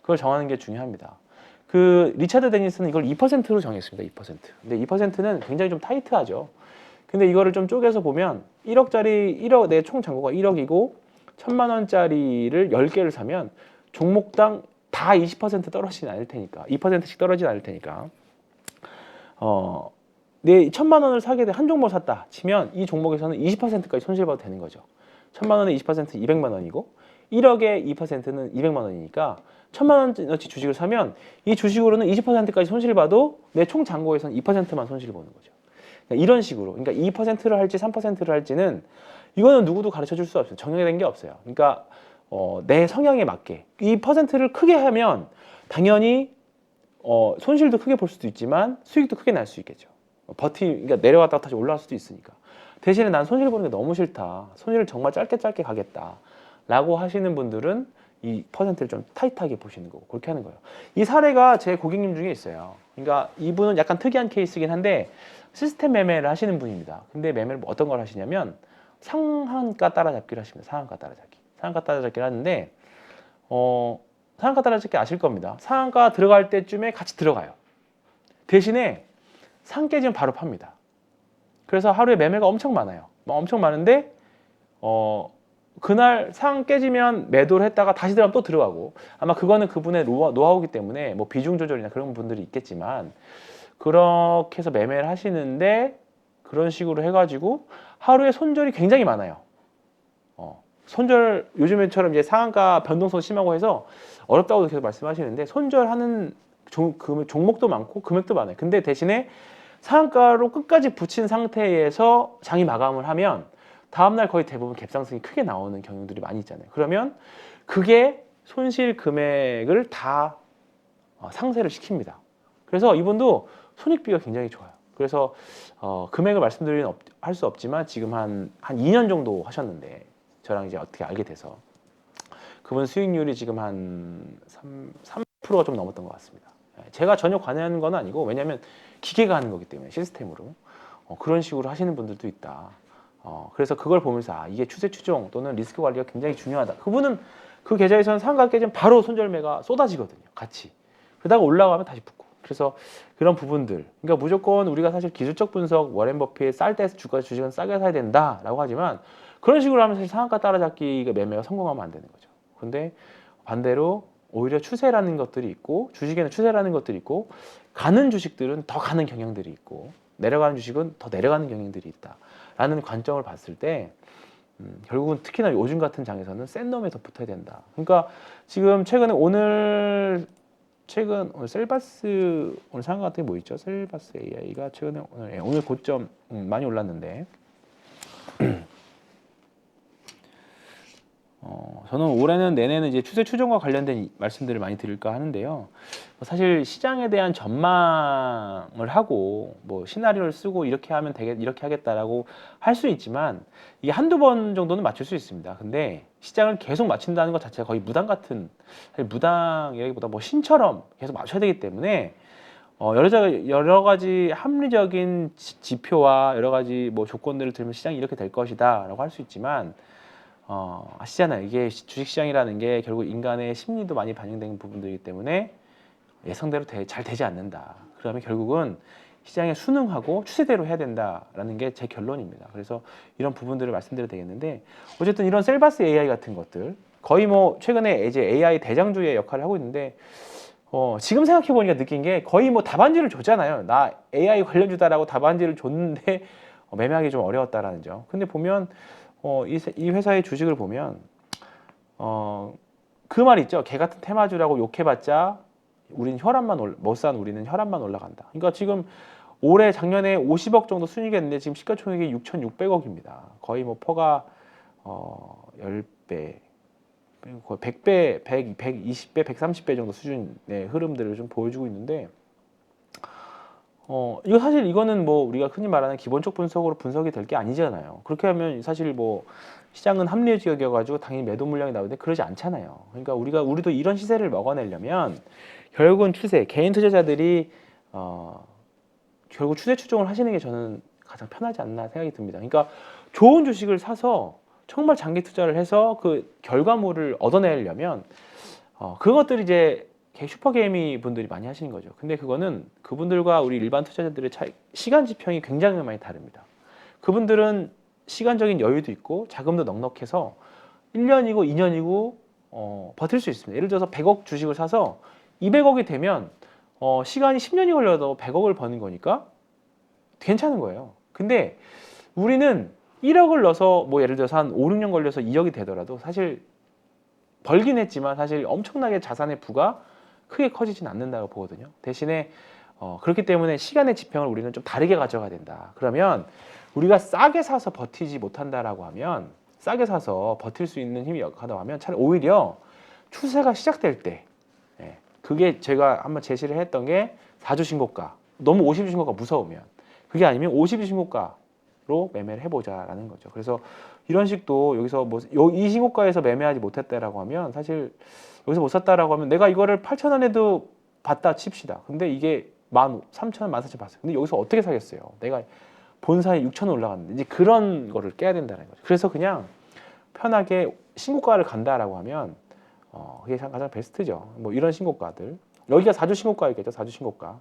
그걸 정하는 게 중요합니다. 그 리차드 데니스는 이걸 2%로 정했습니다. 2%. 근데 2%는 굉장히 좀 타이트하죠. 근데 이거를 좀 쪼개서 보면 1억짜리 내 총 잔고가 1억이고 1,000만 원짜리를 10개를 사면 종목당 다 20% 떨어지진 않을 테니까 2%씩 떨어지진 않을 테니까 내 1,000만 원을 사게 돼 한 종목 샀다 치면 이 종목에서는 20%까지 손실봐도 되는 거죠. 1,000만 원에 20% 200만 원이고 1억에 2%는 200만 원이니까 1,000만 원어치 주식을 사면 이 주식으로는 20%까지 손실을 봐도 내 총 잔고에서는 2%만 손실을 보는 거죠. 그러니까 이런 식으로 그러니까 2%를 할지 3%를 할지는 이거는 누구도 가르쳐 줄 수 없어요. 정해진 게 없어요. 그러니까 내 성향에 맞게 이 퍼센트를 크게 하면 당연히 손실도 크게 볼 수도 있지만 수익도 크게 날 수 있겠죠. 그러니까 내려갔다가 다시 올라갈 수도 있으니까. 대신에 난 손실 보는 게 너무 싫다. 손실을 정말 짧게 가겠다. 라고 하시는 분들은 이 퍼센트를 좀 타이트하게 보시는 거고 그렇게 하는 거예요. 이 사례가 제 고객님 중에 있어요. 그러니까 이분은 약간 특이한 케이스이긴 한데 시스템 매매를 하시는 분입니다. 근데 매매를 어떤 걸 하시냐면 상한가 따라잡기를 하십니다. 상한가 따라잡기를 하는데 상한가 따라잡기 아실 겁니다. 상한가 들어갈 때쯤에 같이 들어가요. 대신에 상 깨지면 바로 팝니다. 그래서 하루에 매매가 엄청 많아요. 엄청 많은데 그날 상 깨지면 매도를 했다가 다시 들어가면 또 들어가고 아마 그거는 그분의 노하우이기 때문에 뭐 비중 조절이나 그런 분들이 있겠지만 그렇게 해서 매매를 하시는데 그런 식으로 해가지고 하루에 손절이 굉장히 많아요. 손절 요즘에처럼 이제 상한가 변동성 심하고 해서 어렵다고 계속 말씀하시는데 손절하는 종목도 많고 금액도 많아요. 근데 대신에 상한가로 끝까지 붙인 상태에서 장이 마감을 하면 다음날 거의 대부분 갭상승이 크게 나오는 경우들이 많이 있잖아요. 그러면 그게 손실 금액을 다 상쇄를 시킵니다. 그래서 이분도 손익비가 굉장히 좋아요. 그래서 금액을 말씀드리는 할 수 없지만 지금 한 2년 정도 하셨는데 저랑 이제 어떻게 알게 돼서 그분 수익률이 지금 한 3%가 좀 넘었던 것 같습니다. 제가 전혀 관여하는 건 아니고 왜냐하면 기계가 하는 거기 때문에 시스템으로 그런 식으로 하시는 분들도 있다. 그래서 그걸 보면서 이게 추세 추종 또는 리스크 관리가 굉장히 중요하다. 그분은 그 계좌에서는 상한가 깨지면 바로 손절매가 쏟아지거든요. 같이. 그러다가 올라가면 다시 붙고. 그래서 그런 부분들. 그러니까 무조건 우리가 사실 기술적 분석, 워렌 버핏 쌀 때 주식은 싸게 사야 된다라고 하지만 그런 식으로 하면 사실 상한가 따라잡기 매매가 성공하면 안 되는 거죠. 근데 반대로 오히려 추세라는 것들이 있고 주식에는 추세라는 것들이 있고 가는 주식들은 더 가는 경향들이 있고 내려가는 주식은 더 내려가는 경향들이 있다라는 관점을 봤을 때 결국은 특히나 요즘 같은 장에서는 센 놈에 더 붙어야 된다. 그러니까 지금 최근에 오늘 최근 오늘 셀바스 오늘 상한 같은 게 뭐 있죠? 셀바스 AI가 최근에 오늘 고점 많이 올랐는데 저는 올해는 내내는 이제 추세 추종과 관련된 말씀들을 많이 드릴까 하는데요. 사실 시장에 대한 전망을 하고 뭐 시나리오를 쓰고 이렇게 하면 되겠 이렇게 하겠다라고 할 수 있지만 이게 한두 번 정도는 맞출 수 있습니다. 근데 시장을 계속 맞춘다는 것 자체가 거의 무당 같은, 사실 무당이라기보다 뭐 신처럼 계속 맞춰야 되기 때문에 여러 가지 합리적인 지표와 여러 가지 뭐 조건들을 들면 시장이 이렇게 될 것이다라고 할 수 있지만 아시잖아요. 이게 주식시장이라는 게 결국 인간의 심리도 많이 반영되는 부분들이기 때문에 예상대로 잘 되지 않는다. 그러면 결국은 시장에 순응하고 추세대로 해야 된다라는 게 제 결론입니다. 그래서 이런 부분들을 말씀드려야 되겠는데 어쨌든 이런 셀바스 AI 같은 것들 거의 뭐 최근에 이제 AI 대장주의 역할을 하고 있는데 지금 생각해 보니까 느낀 게 거의 뭐 답안지를 줬잖아요. 나 AI 관련주다라고 답안지를 줬는데 매매하기 좀 어려웠다라는 점. 근데 보면 이 회사의 주식을 보면 그 말 있죠. 개 같은 테마주라고 욕해봤자 우리는 못 산 우리는 혈압만 올라간다. 그러니까 지금 올해 작년에 50억 정도 순이익했는데 지금 시가총액이 6,600억입니다. 거의 뭐 퍼가 10배, 거의 100배, 120배, 130배 정도 수준의 흐름들을 좀 보여주고 있는데 이거 사실 이거는 뭐 우리가 흔히 말하는 기본적 분석으로 분석이 될 게 아니잖아요. 그렇게 하면 사실 뭐 시장은 합리적이어가지고 당연히 매도 물량이 나오는데 그러지 않잖아요. 그러니까 우리도 이런 시세를 먹어내려면 결국은 추세, 개인 투자자들이 결국 추세 추종을 하시는 게 저는 가장 편하지 않나 생각이 듭니다. 그러니까 좋은 주식을 사서 정말 장기 투자를 해서 그 결과물을 얻어내려면 그것들이 이제 슈퍼게이미 분들이 많이 하시는 거죠. 근데 그거는 그분들과 우리 일반 투자자들의 시간 지평이 굉장히 많이 다릅니다. 그분들은 시간적인 여유도 있고 자금도 넉넉해서 1년이고 2년이고 버틸 수 있습니다. 예를 들어서 100억 주식을 사서 200억이 되면 시간이 10년이 걸려도 100억을 버는 거니까 괜찮은 거예요. 근데 우리는 1억을 넣어서 뭐 예를 들어서 한 5, 6년 걸려서 2억이 되더라도 사실 벌긴 했지만 사실 엄청나게 자산의 부가 크게 커지진 않는다고 보거든요. 대신에 그렇기 때문에 시간의 지평을 우리는 좀 다르게 가져가야 된다. 그러면 우리가 싸게 사서 버티지 못한다라고 하면 싸게 사서 버틸 수 있는 힘이 약하다고 하면 차라리 오히려 추세가 시작될 때 그게 제가 한번 제시를 했던 게 4주 신고가, 너무 50주 신고가 무서우면 그게 아니면 50주 신고가로 매매를 해보자라는 거죠. 그래서 이런 식도 여기서 뭐 이 신고가에서 매매하지 못했다라고 하면 사실 여기서 못 샀다라고 하면 내가 이거를 8,000원에도 봤다 칩시다. 근데 이게 13,000원, 14,000원 봤어요. 근데 여기서 어떻게 사겠어요? 내가 본사에 6,000원 올라갔는데 이제 그런 거를 깨야 된다는 거죠. 그래서 그냥 편하게 신고가를 간다라고 하면 그게 가장 베스트죠. 뭐 이런 신고가들. 여기가 4주 신고가였겠죠. 4주 신고가.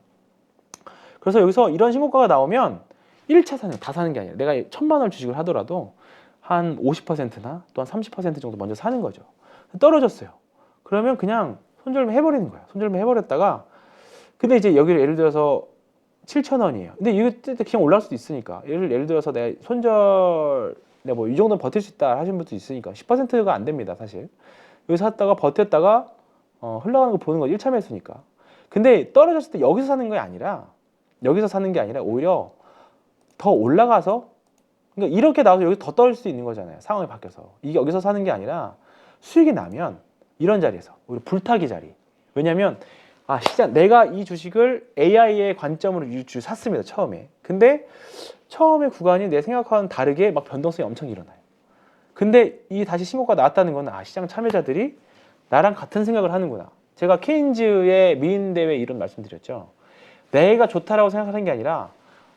그래서 여기서 이런 신고가가 나오면 1차 사는, 다 사는 게 아니라 내가 1,000만 원 주식을 하더라도 한 50%나 또한 30% 정도 먼저 사는 거죠. 떨어졌어요. 그러면 그냥 손절매 해버리는 거야. 손절매 해버렸다가 근데 이제 여기를 예를 들어서 7,000원이에요. 근데 이거 그냥 올라갈 수도 있으니까 예를 들어서 내가 내가 뭐 이 정도는 버틸 수 있다 하시는 분도 있으니까 10%가 안 됩니다. 사실 여기서 샀다가 버텼다가 흘러가는 거 보는 거 1차 매수니까. 근데 떨어졌을 때 여기서 사는 게 아니라 오히려 더 올라가서 그러니까 이렇게 나와서 여기 더 떨어질 수 있는 거잖아요. 상황이 바뀌어서 이게 여기서 사는 게 아니라 수익이 나면 이런 자리에서 오히려 불타기 자리. 왜냐하면 시장 내가 이 주식을 AI의 관점으로 샀습니다. 처음에. 근데 처음에 구간이 내 생각과는 다르게 막 변동성이 엄청 일어나요. 근데 이 다시 신고가 나왔다는 건 시장 참여자들이 나랑 같은 생각을 하는구나. 제가 케인즈의 미인 대회 이런 말씀드렸죠. 내가 좋다라고 생각하는 게 아니라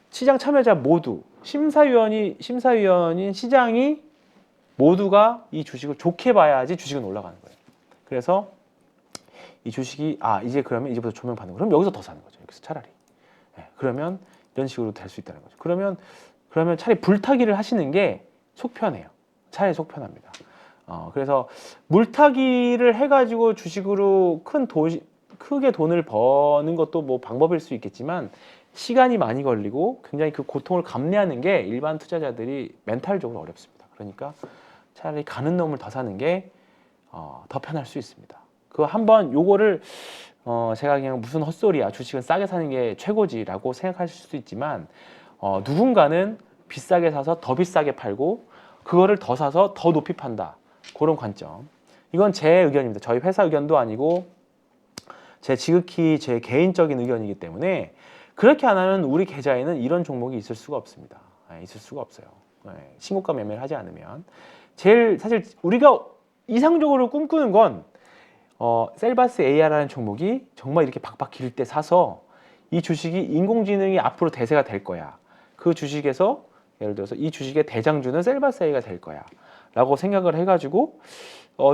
시장 참여자 모두 심사위원인 시장이 모두가 이 주식을 좋게 봐야지 주식은 올라가는 거예요. 그래서 이 주식이 이제 그러면 이제부터 조명받는 거. 그럼 여기서 더 사는 거죠. 여기서 차라리. 그러면 이런 식으로 될 수 있다는 거죠. 그러면 차라리 불타기를 하시는 게 속편해요. 차라리 속편합니다. 그래서 물타기를 해가지고 주식으로 크게 돈을 버는 것도 뭐 방법일 수 있겠지만 시간이 많이 걸리고 굉장히 그 고통을 감내하는 게 일반 투자자들이 멘탈적으로 어렵습니다. 그러니까 차라리 가는 놈을 더 사는 게 더 편할 수 있습니다. 그 한번 요거를 제가 그냥 무슨 헛소리야, 주식은 싸게 사는 게 최고지라고 생각하실 수도 있지만 누군가는 비싸게 사서 더 비싸게 팔고 그거를 더 사서 더 높이 판다. 그런 관점. 이건 제 의견입니다. 저희 회사 의견도 아니고 지극히 제 개인적인 의견이기 때문에 그렇게 안 하면 우리 계좌에는 이런 종목이 있을 수가 없습니다. 있을 수가 없어요. 신고가 매매를 하지 않으면. 제일 사실 우리가 이상적으로 꿈꾸는 건 셀바스 AR라는 종목이 정말 이렇게 박박 길 때 사서 이 주식이 인공지능이 앞으로 대세가 될 거야. 그 주식에서 예를 들어서 이 주식의 대장주는 셀바스 A가 될 거야 라고 생각을 해가지고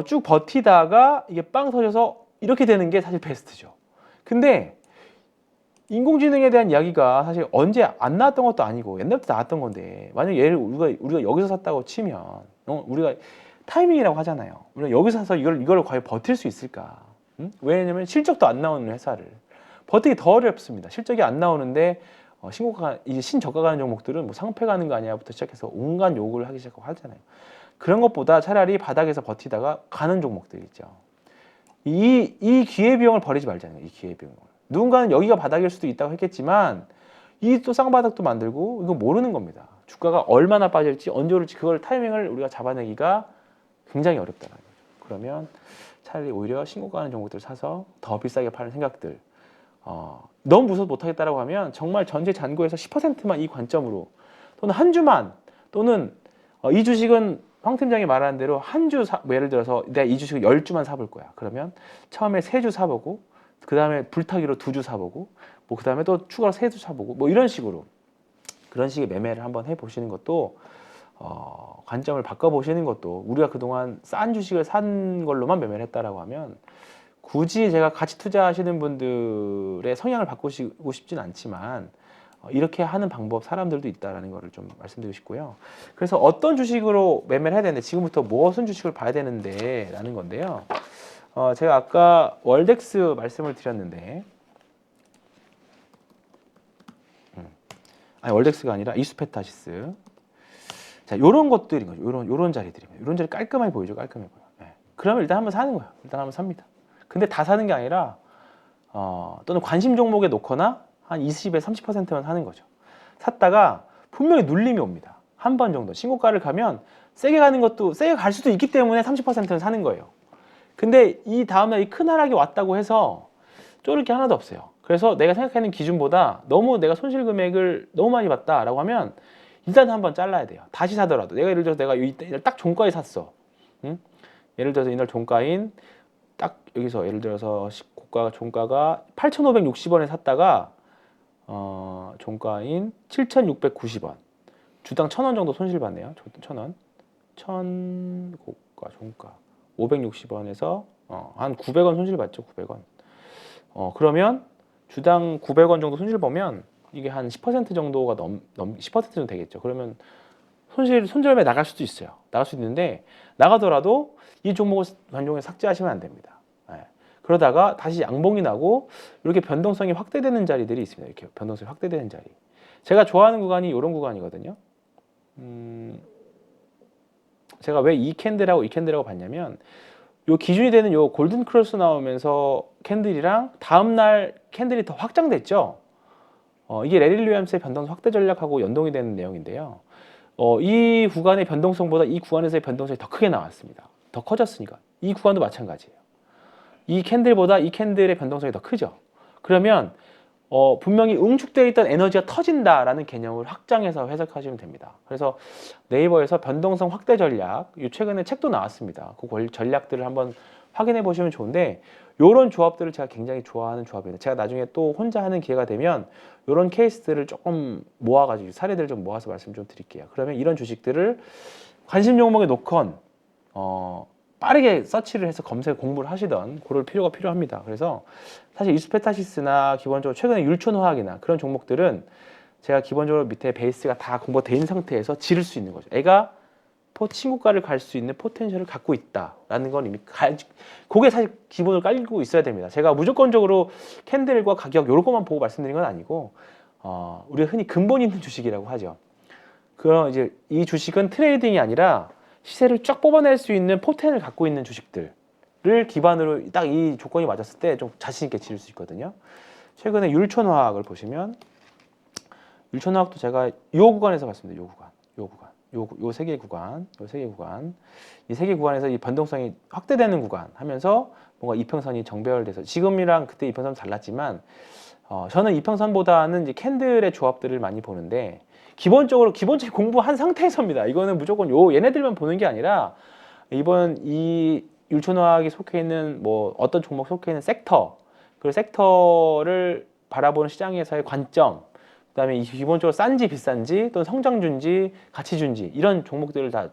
쭉 버티다가 이게 빵 터져서 이렇게 되는 게 사실 베스트죠. 근데 인공지능에 대한 이야기가 사실 언제 안 나왔던 것도 아니고 옛날부터 나왔던 건데 만약에 얘를 우리가 여기서 샀다고 치면 우리가 타이밍이라고 하잖아요. 우리가 여기서 사서 이걸 과연 버틸 수 있을까? 응? 왜냐면 실적도 안 나오는 회사를 버티기 더 어렵습니다. 실적이 안 나오는데 신고가 이제 신저가 가는 종목들은 뭐 상패 가는 거 아니야부터 시작해서 온갖 욕을 하기 시작하고 하잖아요. 그런 것보다 차라리 바닥에서 버티다가 가는 종목들 있죠. 이 기회비용을 버리지 말자는 이 기회비용을. 누군가는 여기가 바닥일 수도 있다고 했겠지만 이 또 쌍바닥도 만들고 이거 모르는 겁니다. 주가가 얼마나 빠질지 언제 오를지 그걸 타이밍을 우리가 잡아내기가 굉장히 어렵다는 거죠. 그러면 차라리 오히려 신고가 하는 종목들을 사서 더 비싸게 파는 생각들. 너무 무서워서 못하겠다라고 하면 정말 전체 잔고에서 10%만 이 관점으로 또는 한 주만 또는 이 주식은 황 팀장이 말하는 대로 한 주 예를 들어서 내가 이 주식을 10주만 사볼 거야. 그러면 처음에 3주 사보고 그 다음에 불타기로 2주 사보고 뭐 그 다음에 또 추가로 3주 사보고 뭐 이런 식으로 그런 식의 매매를 한번 해보시는 것도 관점을 바꿔보시는 것도 우리가 그동안 싼 주식을 산 걸로만 매매를 했다라고 하면 굳이 제가 같이 투자하시는 분들의 성향을 바꾸시고 싶진 않지만 이렇게 하는 방법 사람들도 있다라는 거를 좀 말씀드리고 싶고요. 그래서 어떤 주식으로 매매를 해야 되는데 지금부터 무슨 주식을 봐야 되는데 라는 건데요. 제가 아까 월덱스 말씀을 드렸는데 아니 월덱스가 아니라 이수페타시스. 자, 요런 것들인 거죠. 요런 자리들인 거죠. 요런 자리 깔끔하게 보이죠. 깔끔해 보여. 네. 그러면 일단 한번 사는 거예요. 일단 한번 삽니다. 근데 다 사는 게 아니라 또는 관심 종목에 놓거나 한 20에 30%만 사는 거죠. 샀다가 분명히 눌림이 옵니다. 한 번 정도. 신고가를 가면 세게 가는 것도 세게 갈 수도 있기 때문에 30%는 사는 거예요. 근데 이 다음날 이 큰 하락이 왔다고 해서 쫄을 게 하나도 없어요. 그래서 내가 생각하는 기준보다 너무 내가 손실 금액을 너무 많이 봤다라고 하면 일단 한번 잘라야 돼요. 다시 사더라도 내가 예를 들어서 내가 이날 딱 종가에 샀어. 응? 예를 들어서 이날 종가인 딱 여기서 예를 들어서 종가가 8,560원에 샀다가 종가인 7,690원 주당 1,000원 정도 손실 봤네요. 1,000원 1,000 고가 종가 560원에서 한 900원 손실 봤죠. 900원 그러면 주당 900원 정도 손실 보면 이게 한 10% 정도가 10% 정도 되겠죠. 그러면 손절매 나갈 수도 있어요. 나갈 수 있는데 나가더라도 이 종목을 관종에 삭제하시면 안 됩니다. 그러다가 다시 양봉이 나고 이렇게 변동성이 확대되는 자리들이 있습니다. 이렇게 변동성이 확대되는 자리. 제가 좋아하는 구간이 이런 구간이거든요. 제가 왜 이 캔들하고 이 캔들하고 봤냐면 요 기준이 되는 요 골든 크로스 나오면서 캔들이랑 다음날 캔들이 더 확장됐죠. 이게 레리 윌리엄스의 변동성 확대 전략하고 연동이 되는 내용인데요. 이 구간의 변동성보다 이 구간에서의 변동성이 더 크게 나왔습니다. 더 커졌으니까. 이 구간도 마찬가지예요. 이 캔들보다 이 캔들의 변동성이 더 크죠. 그러면 분명히 응축되어 있던 에너지가 터진다라는 개념을 확장해서 해석하시면 됩니다. 그래서 네이버에서 변동성 확대 전략, 최근에 책도 나왔습니다. 그 전략들을 한번 확인해 보시면 좋은데 이런 조합들을 제가 굉장히 좋아하는 조합입니다. 제가 나중에 또 혼자 하는 기회가 되면 이런 케이스들을 조금 모아가지고 사례들을 좀 모아서 말씀 좀 드릴게요. 그러면 이런 주식들을 관심 종목에 놓건 빠르게 서치를 해서 검색 공부를 하시던 그럴 필요가 필요합니다. 그래서 사실 이수페타시스나 기본적으로 최근에 율촌화학이나 그런 종목들은 제가 기본적으로 밑에 베이스가 다 공부가 된 상태에서 지를 수 있는 거죠. 애가 신고가를 갈 수 있는 포텐셜을 갖고 있다라는 건 이미 그게 사실 기본을 깔고 있어야 됩니다. 제가 무조건적으로 캔들과 가격 이런 것만 보고 말씀드린 건 아니고 우리가 흔히 근본 있는 주식이라고 하죠. 그럼 이제 이 주식은 트레이딩이 아니라 시세를 쫙 뽑아낼 수 있는 포텐을 갖고 있는 주식들. 기반으로 딱 이 조건이 맞았을 때 좀 자신 있게 지을 수 있거든요. 최근에 율촌화학을 보시면 율촌화학도 제가 요 구간에서 봤습니다. 요 세 개 구간, 이 세 개 구간에서 이 변동성이 확대되는 구간 하면서 뭔가 이평선이 정배열돼서 지금이랑 그때 이평선 달랐지만 저는 이평선보다는 이제 캔들의 조합들을 많이 보는데 기본적인 공부한 상태에서입니다. 이거는 무조건 얘네들만 보는 게 아니라 이번 이 율촌화학이 속해 있는 뭐 어떤 종목 속해 있는 섹터 그 섹터를 바라보는 시장에서의 관점 그다음에 기본적으로 싼지 비싼지 또는 성장준지 가치준지 이런 종목들을 다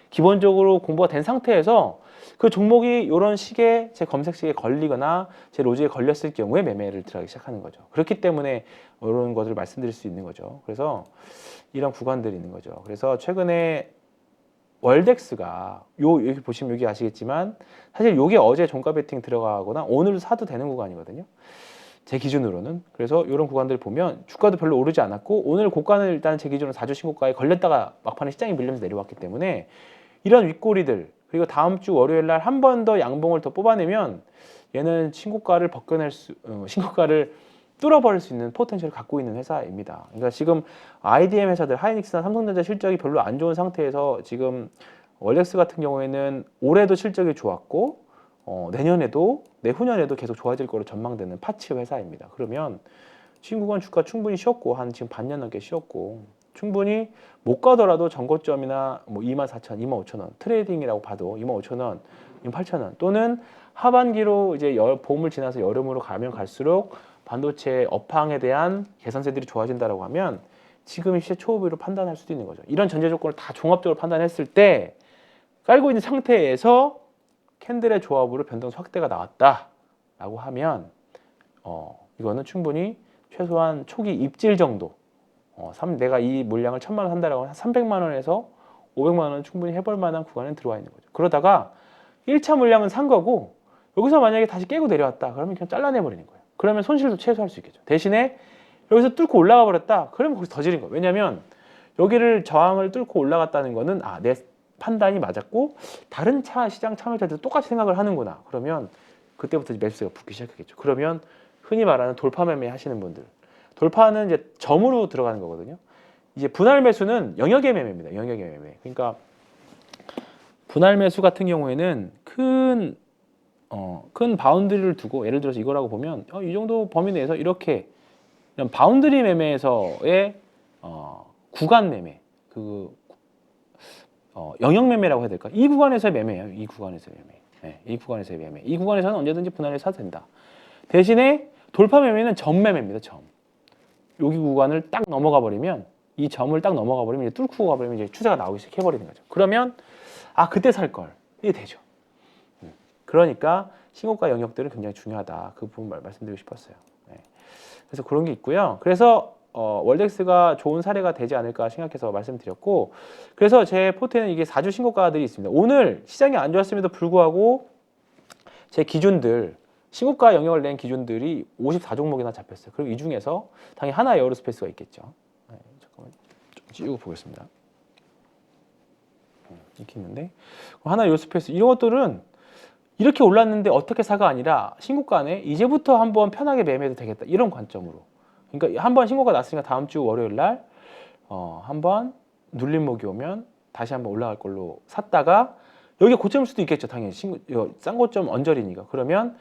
기본적으로 공부가 된 상태에서 그 종목이 이런 식의 제 검색식에 걸리거나 제 로즈에 걸렸을 경우에 매매를 들어가기 시작하는 거죠. 그렇기 때문에 이런 것을 말씀드릴 수 있는 거죠. 그래서 이런 구간들이 있는 거죠. 그래서 최근에 월덱스가 여기 보시면 여기 아시겠지만 사실 이게 어제 종가 베팅 들어가거나 오늘 사도 되는 구간이거든요. 제 기준으로는. 그래서 이런 구간들 보면 주가도 별로 오르지 않았고 오늘 고가는 일단 제 기준으로 4주 신고가에 걸렸다가 막판에 시장이 밀리면서 내려왔기 때문에 이런 윗꼬리들 그리고 다음 주 월요일 날 한 번 더 양봉을 더 뽑아내면 얘는 신고가를 신고가를 뚫어버릴 수 있는 포텐셜을 갖고 있는 회사입니다. 그러니까 지금 IDM 회사들 하이닉스나 삼성전자 실적이 별로 안 좋은 상태에서 지금 월렉스 같은 경우에는 올해도 실적이 좋았고 내년에도 내후년에도 계속 좋아질 거로 전망되는 파츠 회사입니다. 그러면 지금 구간 주가 충분히 쉬었고 한 지금 반년 넘게 쉬었고 충분히 못 가더라도 전고점이나 뭐 24,000, 25,000원 트레이딩이라고 봐도 25,000원, 28,000원 또는 하반기로 이제 봄을 지나서 여름으로 가면 갈수록 반도체 업황에 대한 개선세들이 좋아진다라고 하면 지금 시세 초보로 판단할 수도 있는 거죠. 이런 전제 조건을 다 종합적으로 판단했을 때 깔고 있는 상태에서 캔들의 조합으로 변동수 확대가 나왔다라고 하면 이거는 충분히 최소한 초기 입질 정도 내가 이 물량을 1,000만 원 산다라고 하면 300만 원에서 500만 원 충분히 해볼 만한 구간에 들어와 있는 거죠. 그러다가 1차 물량은 산 거고 여기서 만약에 다시 깨고 내려왔다 그러면 그냥 잘라내 버리는 거예요. 그러면 손실도 최소화할 수 있겠죠. 대신에 여기서 뚫고 올라가 버렸다 그러면 거기서 더 지른 거예요. 왜냐하면 여기를 저항을 뚫고 올라갔다는 거는 내 판단이 맞았고 다른 시장 참여자들도 똑같이 생각을 하는구나. 그러면 그때부터 매수세가 붙기 시작했겠죠. 그러면 흔히 말하는 돌파 매매 하시는 분들 돌파는 이제 점으로 들어가는 거거든요. 이제 분할 매수는 영역의 매매입니다. 영역의 매매. 그러니까 분할 매수 같은 경우에는 큰 바운드리를 두고 예를 들어서 이거라고 보면 이 정도 범위 내에서 이렇게 바운드리 매매에서의 구간 매매 영역 매매라고 해야 될까? 이 구간에서의 매매예요. 이 구간에서의 매매. 네, 이 구간에서의 매매. 이 구간에서는 언제든지 분할해서 사도 된다. 대신에 돌파 매매는 점 매매입니다. 점. 여기 구간을 딱 넘어가 버리면 이 점을 딱 넘어가 버리면 이제 뚫고 가버리면 이제 추세가 나오기 시작해 버리는 거죠. 그러면 그때 살 걸. 이게 되죠. 그러니까 신고가 영역들은 굉장히 중요하다. 그 부분 말씀드리고 싶었어요. 네. 그래서 그런 게 있고요. 그래서 월덱스가 좋은 사례가 되지 않을까 생각해서 말씀드렸고 그래서 제 포트에는 이게 4주 신고가들이 있습니다. 오늘 시장이 안 좋았음에도 불구하고 제 기준들 신고가 영역을 낸 기준들이 54종목이나 잡혔어요. 그리고 이 중에서 당연히 하나 에어로스페이스가 있겠죠. 네, 잠깐만 좀 지우고 보겠습니다. 이렇게 있는데 하나 에어로스페이스 이런 것들은 이렇게 올랐는데 어떻게 사가 아니라 신고가네 이제부터 한번 편하게 매매해도 되겠다 이런 관점으로 그러니까 한번 신고가 났으니까 다음 주 월요일 날 한번 눌림목이 오면 다시 한번 올라갈 걸로 샀다가 여기 고점일 수도 있겠죠 당연히 싼 고점 언저리니까 그러면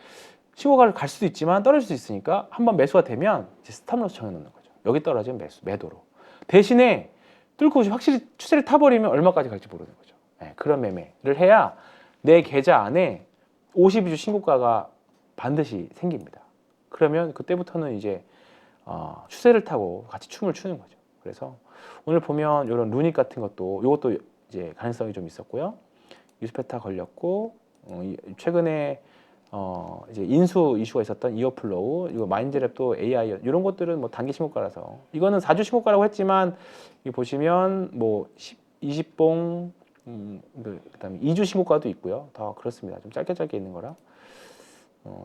신고가를 갈 수도 있지만 떨어질 수 있으니까 한번 매수가 되면 이제 스탑로스 정해놓는 거죠. 여기 떨어지면 매도로 대신에 뚫고 확실히 추세를 타버리면 얼마까지 갈지 모르는 거죠. 네, 그런 매매를 해야 내 계좌 안에 52주 신고가가 반드시 생깁니다. 그러면 그때부터는 이제 추세를 타고 같이 춤을 추는 거죠. 그래서 오늘 보면 이런 루닉 같은 것도 이것도 이제 가능성이 좀 있었고요. 뉴스페타 걸렸고 최근에 이제 인수 이슈가 있었던 이어플로우, 이거 마인드랩도 AI 이런 것들은 뭐 단기 신고가라서 이거는 4주 신고가라고 했지만 이 보시면 뭐 20봉 그다음에 2주 신고가도 있고요. 더 그렇습니다. 좀 짧게 있는 거라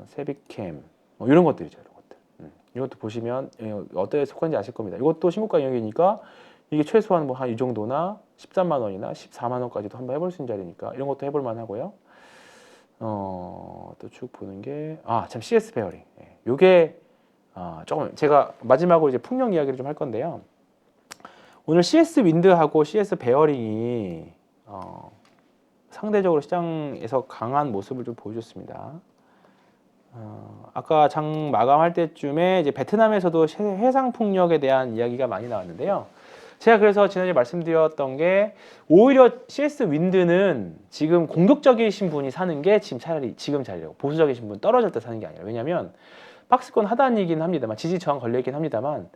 세비캠 이런 것들이죠. 이런 것들. 이것도 보시면 어디에 속한지 아실 겁니다. 이것도 신고가 영역이니까 이게 최소한 뭐 한 이 정도나 13만 원이나 14만 원까지도 한번 해볼 수 있는 자리니까 이런 것도 해볼 만하고요. 또 쭉 보는 게 참 CS 베어링. 예. 요게 조금 제가 마지막으로 이제 풍력 이야기를 좀 할 건데요. 오늘 CS 윈드하고 CS 베어링이 상대적으로 시장에서 강한 모습을 좀 보여줬습니다. 아까 장 마감할 때쯤에 이제 베트남에서도 해상 풍력에 대한 이야기가 많이 나왔는데요. 제가 그래서 지난주에 말씀드렸던 게 오히려 CS 윈드는 지금 공격적이신 분이 사는 게 지금 차라리 지금 자리라고, 보수적이신 분 떨어질 때 사는 게 아니라, 왜냐하면 박스권 하단이긴 합니다만, 지지 저항 걸려있긴 합니다만,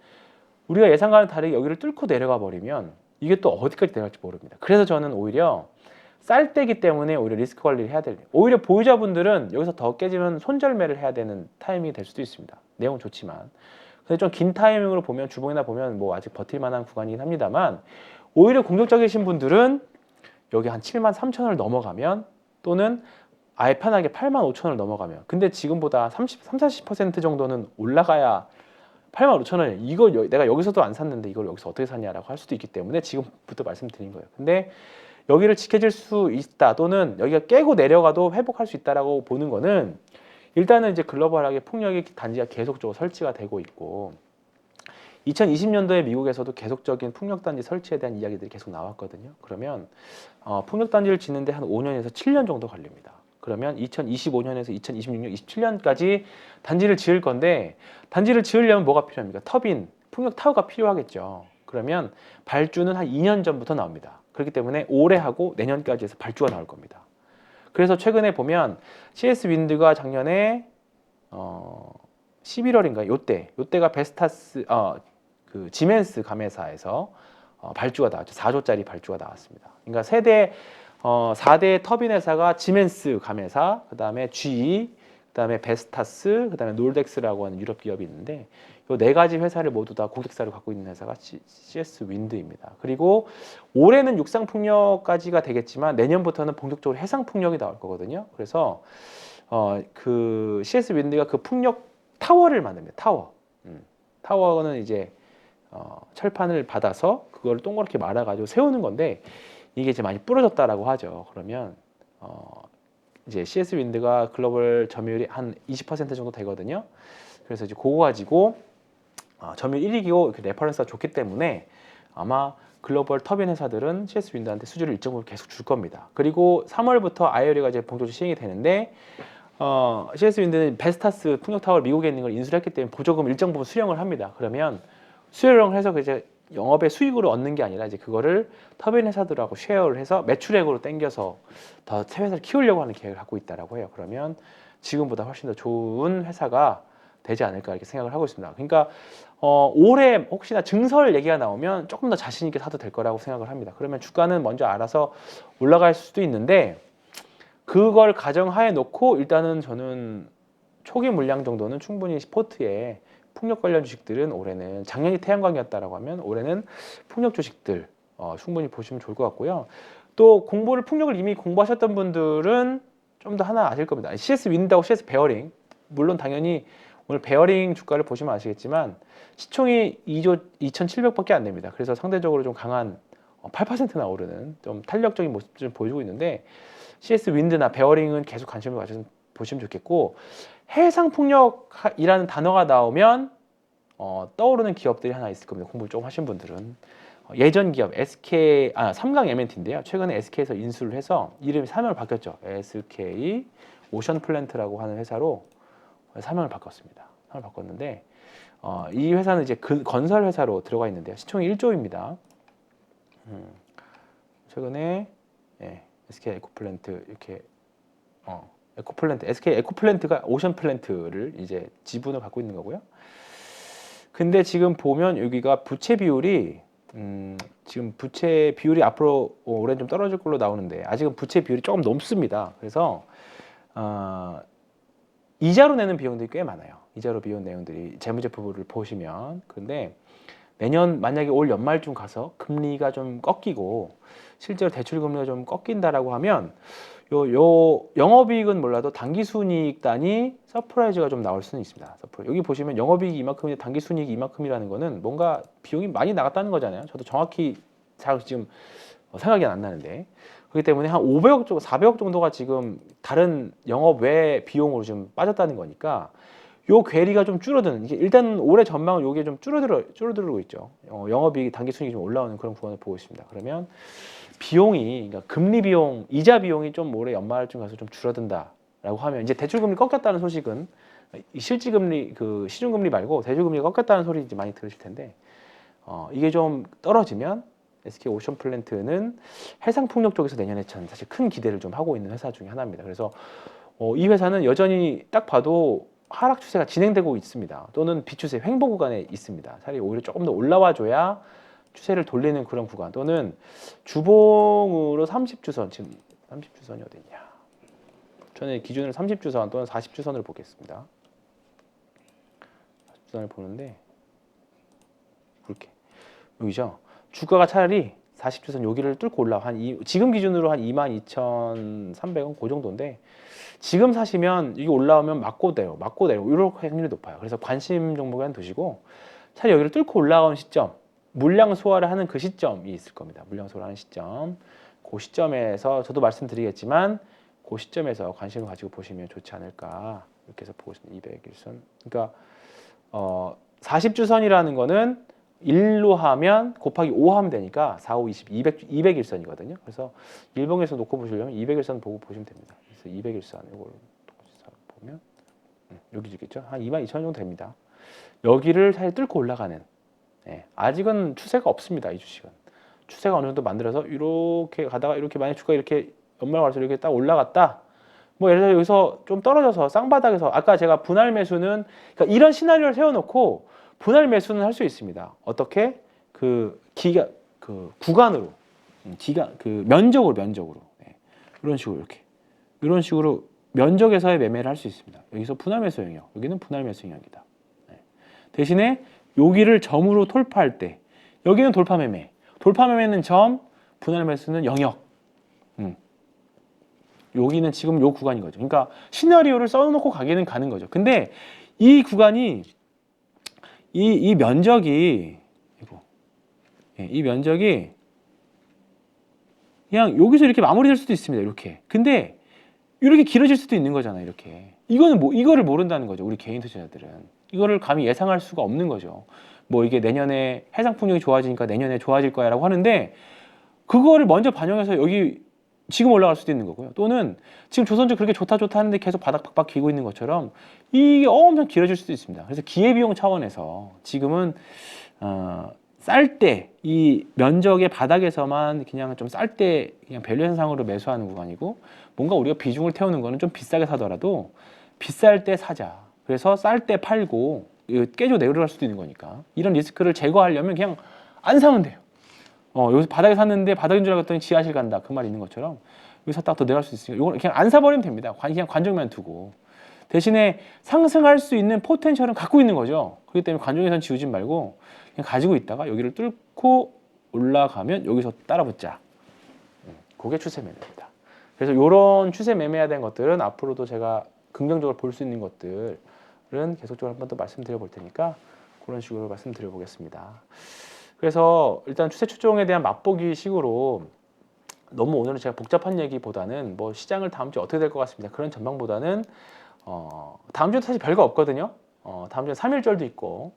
우리가 예상과는 다르게 여기를 뚫고 내려가 버리면 이게 또 어디까지 내려갈지 모릅니다. 그래서 저는 오히려 쌀 때기 때문에 오히려 리스크 관리를 해야 될, 오히려 보유자분들은 여기서 더 깨지면 손절매를 해야 되는 타이밍이 될 수도 있습니다. 내용 좋지만. 근데 좀 긴 타이밍으로 보면, 주봉이나 보면 뭐 아직 버틸 만한 구간이긴 합니다만, 오히려 공격적이신 분들은 여기 한 73,000원을 넘어가면, 또는 아예 편하게 85,000원을 넘어가면, 근데 지금보다 40% 정도는 올라가야 85,000원, 이거 내가 여기서도 안 샀는데 이걸 여기서 어떻게 샀냐라고 할 수도 있기 때문에 지금부터 말씀드린 거예요. 근데 여기를 지켜질 수 있다, 또는 여기가 깨고 내려가도 회복할 수 있다라고 보는 거는, 일단은 이제 글로벌하게 풍력이 단지가 계속적으로 설치가 되고 있고, 2020년도에 미국에서도 계속적인 풍력 단지 설치에 대한 이야기들이 계속 나왔거든요. 그러면 풍력 단지를 짓는데 한 5년에서 7년 정도 걸립니다. 그러면 2025년에서 2026년, 27년까지 단지를 지을 건데, 단지를 지으려면 뭐가 필요합니까? 터빈, 풍력 타워가 필요하겠죠. 그러면 발주는 한 2년 전부터 나옵니다. 그렇기 때문에 올해 하고 내년까지 해서 발주가 나올 겁니다. 그래서 최근에 보면 CS 윈드가 작년에 11월인가 요때가 베스타스 그 지멘스 가메사에서 발주가 나왔죠. 4조짜리 발주가 나왔습니다. 그러니까 4대 터빈 회사가 지멘스 가메사, 그다음에 GE, 그다음에 베스타스, 그다음에 놀덱스라고 하는 유럽 기업이 있는데, 이 네 가지 회사를 모두 다 고객사를 갖고 있는 회사가 CS 윈드입니다. 그리고 올해는 육상 풍력까지가 되겠지만 내년부터는 본격적으로 해상 풍력이 나올 거거든요. 그래서 그 CS 윈드가 그 풍력 타워를 만듭니다. 타워는 이제 철판을 받아서 그걸 동그랗게 말아가지고 세우는 건데, 이게 이제 많이 부러졌다라고 하죠. 그러면 이제 CS 윈드가 글로벌 점유율이 한 20% 정도 되거든요. 그래서 이제 그거 가지고 점유율 1위기고 레퍼런스가 좋기 때문에 아마 글로벌 터빈 회사들은 CS 윈드한테 수주를 일정 부분 계속 줄 겁니다. 그리고 3월부터 IRA가 이제 본격적으로 시행이 되는데, CS 윈드는 베스타스 풍력 타워를 미국에 있는 걸 인수를 했기 때문에 보조금 일정 부분 수령을 합니다. 그러면 수령을 해서 이제 영업의 수익으로 얻는 게 아니라 이제 그거를 터빈 회사들하고 쉐어를 해서 매출액으로 땡겨서 더 회사를 키우려고 하는 계획을 갖고 있다라고 해요. 그러면 지금보다 훨씬 더 좋은 회사가 되지 않을까 이렇게 생각을 하고 있습니다. 그러니까 올해 혹시나 증설 얘기가 나오면 조금 더 자신 있게 사도 될 거라고 생각을 합니다. 그러면 주가는 먼저 알아서 올라갈 수도 있는데, 그걸 가정하에 놓고 일단은 저는 초기 물량 정도는 충분히 포트에 풍력 관련 주식들은 올해는, 작년이 태양광이었다라고 하면 올해는 풍력 주식들 충분히 보시면 좋을 것 같고요. 또 풍력을 이미 공부하셨던 분들은 좀 더 하나 아실 겁니다. CS 윈드하고 CS 베어링, 물론 당연히 오늘 베어링 주가를 보시면 아시겠지만 시총이 2조 2,700밖에 안 됩니다. 그래서 상대적으로 좀 강한 8%나 오르는 좀 탄력적인 모습을 좀 보여주고 있는데, CS 윈드나 베어링은 계속 관심을 가져서 보시면 좋겠고, 해상 풍력이라는 단어가 나오면 떠오르는 기업들이 하나 있을 겁니다. 공부를 조금 하신 분들은 예전 기업 삼강 M&T인데요. 최근에 SK에서 인수를 해서 이름이 사명을 바뀌었죠. SK 오션 플랜트라고 하는 회사로 사명을 바꿨습니다. 사명을 바꿨는데 이 회사는 이제 건설 회사로 들어가 있는데요. 시총이 1조입니다. 최근에 SK 에코플랜트 이렇게 SK 에코플랜트가 오션 플랜트를 이제 지분을 갖고 있는 거고요. 근데 지금 보면 여기가 부채 비율이 지금 부채 비율이 앞으로 올해는 좀 떨어질 걸로 나오는데, 아직은 부채 비율이 조금 넘습니다. 그래서 이자로 내는 비용들이 꽤 많아요. 이자로 비용 내용들이 재무제표를 보시면. 그런데 내년 만약에 올 연말쯤 가서 금리가 좀 꺾이고 실제로 대출 금리가 좀 꺾인다라고 하면 요 영업이익은 몰라도 당기순이익단이 서프라이즈가 좀 나올 수는 있습니다. 여기 보시면 영업이익이 이만큼인데 당기순이익이 이만큼이라는 거는 뭔가 비용이 많이 나갔다는 거잖아요. 저도 정확히 지금 생각이 안 나는데, 그렇기 때문에 한 500억 정도, 400억 정도가 지금 다른 영업 외 비용으로 좀 빠졌다는 거니까 요 괴리가 좀 줄어드는, 이게 일단 올해 전망은 요게 좀 줄어들고 있죠. 영업이익 단기 순이익이 좀 올라오는 그런 구간을 보고 있습니다. 그러면 비용이, 그러니까 금리 비용, 이자 비용이 좀 올해 연말쯤 가서 좀 줄어든다라고 하면, 이제 대출금리 꺾였다는 소식은 이 실질금리, 그 시중금리 말고 대출금리가 꺾였다는 소리 이제 많이 들으실 텐데, 이게 좀 떨어지면 SK 오션플랜트는 해상풍력 쪽에서 내년에 전 사실 큰 기대를 좀 하고 있는 회사 중에 하나입니다. 그래서 이 회사는 여전히 딱 봐도 하락 추세가 진행되고 있습니다. 또는 비추세 횡보 구간에 있습니다. 차라리 오히려 조금 더 올라와 줘야 추세를 돌리는 그런 구간, 또는 주봉으로 30주선, 지금 30주선이 어디 있냐? 저는 기준으로 30주선 또는 40주선을 보겠습니다. 40주선을 보는데 그렇게 여기죠. 주가가 차라리 40주선 여기를 뚫고 올라가 지금 기준으로 한 22,300원 그 정도인데, 지금 사시면 이게 올라오면 맞고 내려 이렇게 확률이 높아요. 그래서 관심 종목에 한 두시고, 차라리 여기를 뚫고 올라가는 시점, 물량 소화를 하는 그 시점이 있을 겁니다. 물량 소화를 하는 시점, 그 시점에서 저도 말씀드리겠지만 그 시점에서 관심을 가지고 보시면 좋지 않을까, 이렇게 해서 보고 있습니다. 200일선. 그러니까 40주선이라는 거는 1로 하면 곱하기 5 하면 되니까 4, 5, 20, 200일선이거든요. 그래서 일봉에서 놓고 보시려면 200일선 보고 보시면 됩니다. 그래서 200일선 이걸 보면 여기 있겠죠. 한 22,000원 정도 됩니다. 여기를 사실 뚫고 올라가는, 아직은 추세가 없습니다. 이 주식은 추세가 어느 정도 만들어서 이렇게 가다가, 이렇게 만약 주가 이렇게 연말 가서 이렇게 딱 올라갔다, 뭐 예를 들어 여기서 좀 떨어져서 쌍바닥에서, 아까 제가 분할 매수는, 그러니까 이런 시나리오를 세워놓고 분할 매수는 할 수 있습니다. 어떻게? 그 구간으로, 면적으로 이런 식으로, 이런 식으로 면적에서의 매매를 할 수 있습니다. 여기서 분할 매수 영역, 여기는 분할 매수 영역이다. 대신에 여기를 점으로 돌파할 때, 여기는 돌파 매매는 점, 분할 매수는 영역. 여기는 지금 요 구간인 거죠. 그러니까 시나리오를 써놓고 가기는 가는 거죠. 근데 이 구간이, 이 면적이, 이 면적이 그냥 여기서 이렇게 마무리될 수도 있습니다. 이렇게. 근데 이렇게 길어질 수도 있는 거잖아요. 이렇게. 이거를 모른다는 거죠. 우리 개인 투자자들은 이거를 감히 예상할 수가 없는 거죠. 뭐 이게 내년에 해상풍력이 좋아지니까 내년에 좋아질 거야라고 하는데, 그거를 먼저 반영해서 여기 지금 올라갈 수도 있는 거고요. 또는 지금 조선주 그렇게 좋다 하는데 계속 바닥 팍팍 기고 있는 것처럼 이게 엄청 길어질 수도 있습니다. 그래서 기회비용 차원에서 지금은 쌀 때, 이 면적의 바닥에서만 그냥 좀 쌀 때 그냥 밸류에이션상으로 매수하는 구간이고, 뭔가 우리가 비중을 태우는 거는 좀 비싸게 사더라도 비쌀 때 사자. 그래서 쌀 때 팔고 깨져 내려갈 수도 있는 거니까, 이런 리스크를 제거하려면 그냥 안 사면 돼요. 여기서 바닥에 샀는데 바닥인 줄 알았더니 지하실 간다, 그 말 있는 것처럼 여기서 딱 더 내려갈 수 있으니까 이걸 그냥 안 사버리면 됩니다. 그냥 관종만 두고, 대신에 상승할 수 있는 포텐셜은 갖고 있는 거죠. 그렇기 때문에 관종에선 지우지 말고 그냥 가지고 있다가 여기를 뚫고 올라가면 여기서 따라붙자. 그게 추세 매매입니다. 그래서 이런 추세 매매해야 되는 것들은 앞으로도 제가 긍정적으로 볼 수 있는 것들은 계속적으로 한 번 더 말씀드려 볼 테니까 그런 식으로 말씀드려 보겠습니다. 그래서 일단 추세 추종에 대한 맛보기 식으로, 너무 오늘은 제가 복잡한 얘기보다는 뭐 시장을 다음 주에 어떻게 될 것 같습니다, 그런 전망보다는 다음 주도 사실 별거 없거든요. 다음 주에 3일절도 있고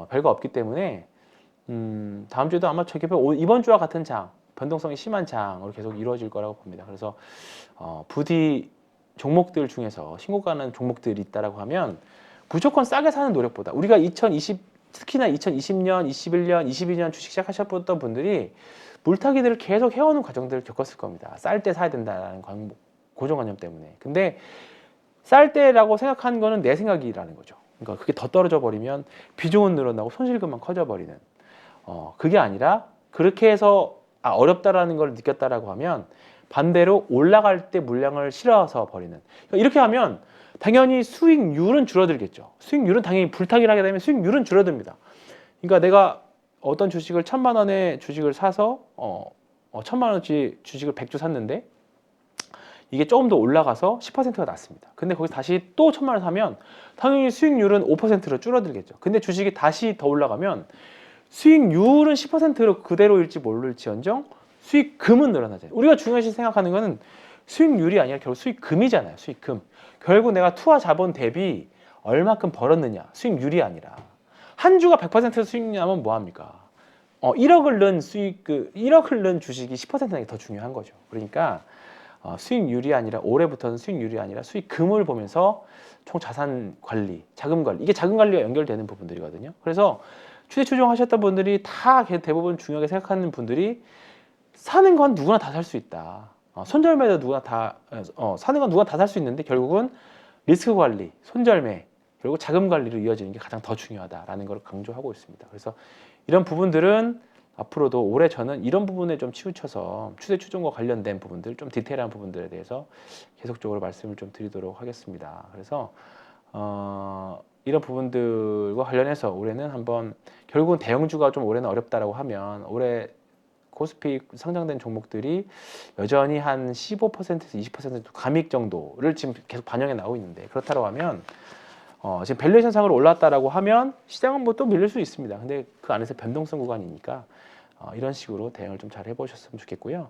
별거 없기 때문에 다음 주에도 아마 이번 주와 같은 장, 변동성이 심한 장으로 계속 이루어질 거라고 봅니다. 그래서 부디 종목들 중에서 신고가는 종목들이 있다라고 하면 무조건 싸게 사는 노력보다, 우리가 특히나 2020년, 21년, 22년 주식 시작하셨던 분들이 물타기들을 계속 해오는 과정들을 겪었을 겁니다. 쌀 때 사야 된다는 고정관념 때문에. 근데 쌀 때라고 생각하는 거는 내 생각이라는 거죠. 그러니까 그게 더 떨어져 버리면 비중은 늘어나고 손실금만 커져 버리는. 그게 아니라 그렇게 해서 어렵다라는 걸 느꼈다라고 하면 반대로 올라갈 때 물량을 실어서 버리는. 그러니까 이렇게 하면 당연히 수익률은 줄어들겠죠. 수익률은 당연히 불타기를 하게 되면 수익률은 줄어듭니다. 그러니까 내가 어떤 주식을 1,000만 원에 주식을 사서 1,000만 원어치 주식을 100주 샀는데 이게 조금 더 올라가서 10%가 났습니다. 근데 거기서 다시 또 1,000만 원 사면 당연히 수익률은 5%로 줄어들겠죠. 근데 주식이 다시 더 올라가면 수익률은 10%로 그대로일지 모를지언정 수익금은 늘어나잖아요. 우리가 중요시 생각하는 거는 수익률이 아니라 결국 수익금이잖아요. 수익금. 결국 내가 투하 자본 대비 얼마큼 벌었느냐. 수익률이 아니라. 한 주가 100% 수익률이면 뭐합니까? 1억을 넣은 1억을 넣은 주식이 10%는 게 더 중요한 거죠. 그러니까 수익률이 아니라 올해부터는 수익률이 아니라 수익금을 보면서 총 자산 관리, 자금 관리. 이게 자금 관리와 연결되는 부분들이거든요. 그래서 추세 추종하셨던 분들이 다 대부분 중요하게 생각하는 분들이 사는 건 누구나 다 살 수 있다. 손절매도 누구나 다 사는 건 누구나 다 살 수 있는데 결국은 리스크 관리, 손절매, 그리고 자금 관리로 이어지는 게 가장 더 중요하다라는 걸 강조하고 있습니다. 그래서 이런 부분들은 앞으로도 올해 저는 이런 부분에 좀 치우쳐서 추세 추종과 관련된 부분들, 좀 디테일한 부분들에 대해서 계속적으로 말씀을 좀 드리도록 하겠습니다. 그래서 이런 부분들과 관련해서 올해는 한번 결국은 대형주가 좀 올해는 어렵다라고 하면 올해 코스피 상장된 종목들이 여전히 한 15%에서 20% 감익 정도를 지금 계속 반영해 나오고 있는데 그렇다고 하면 지금 밸류에이션 상으로 올랐다라고 하면 시장은 뭐 또 밀릴 수 있습니다. 근데 그 안에서 변동성 구간이니까 이런 식으로 대응을 좀 잘 해보셨으면 좋겠고요.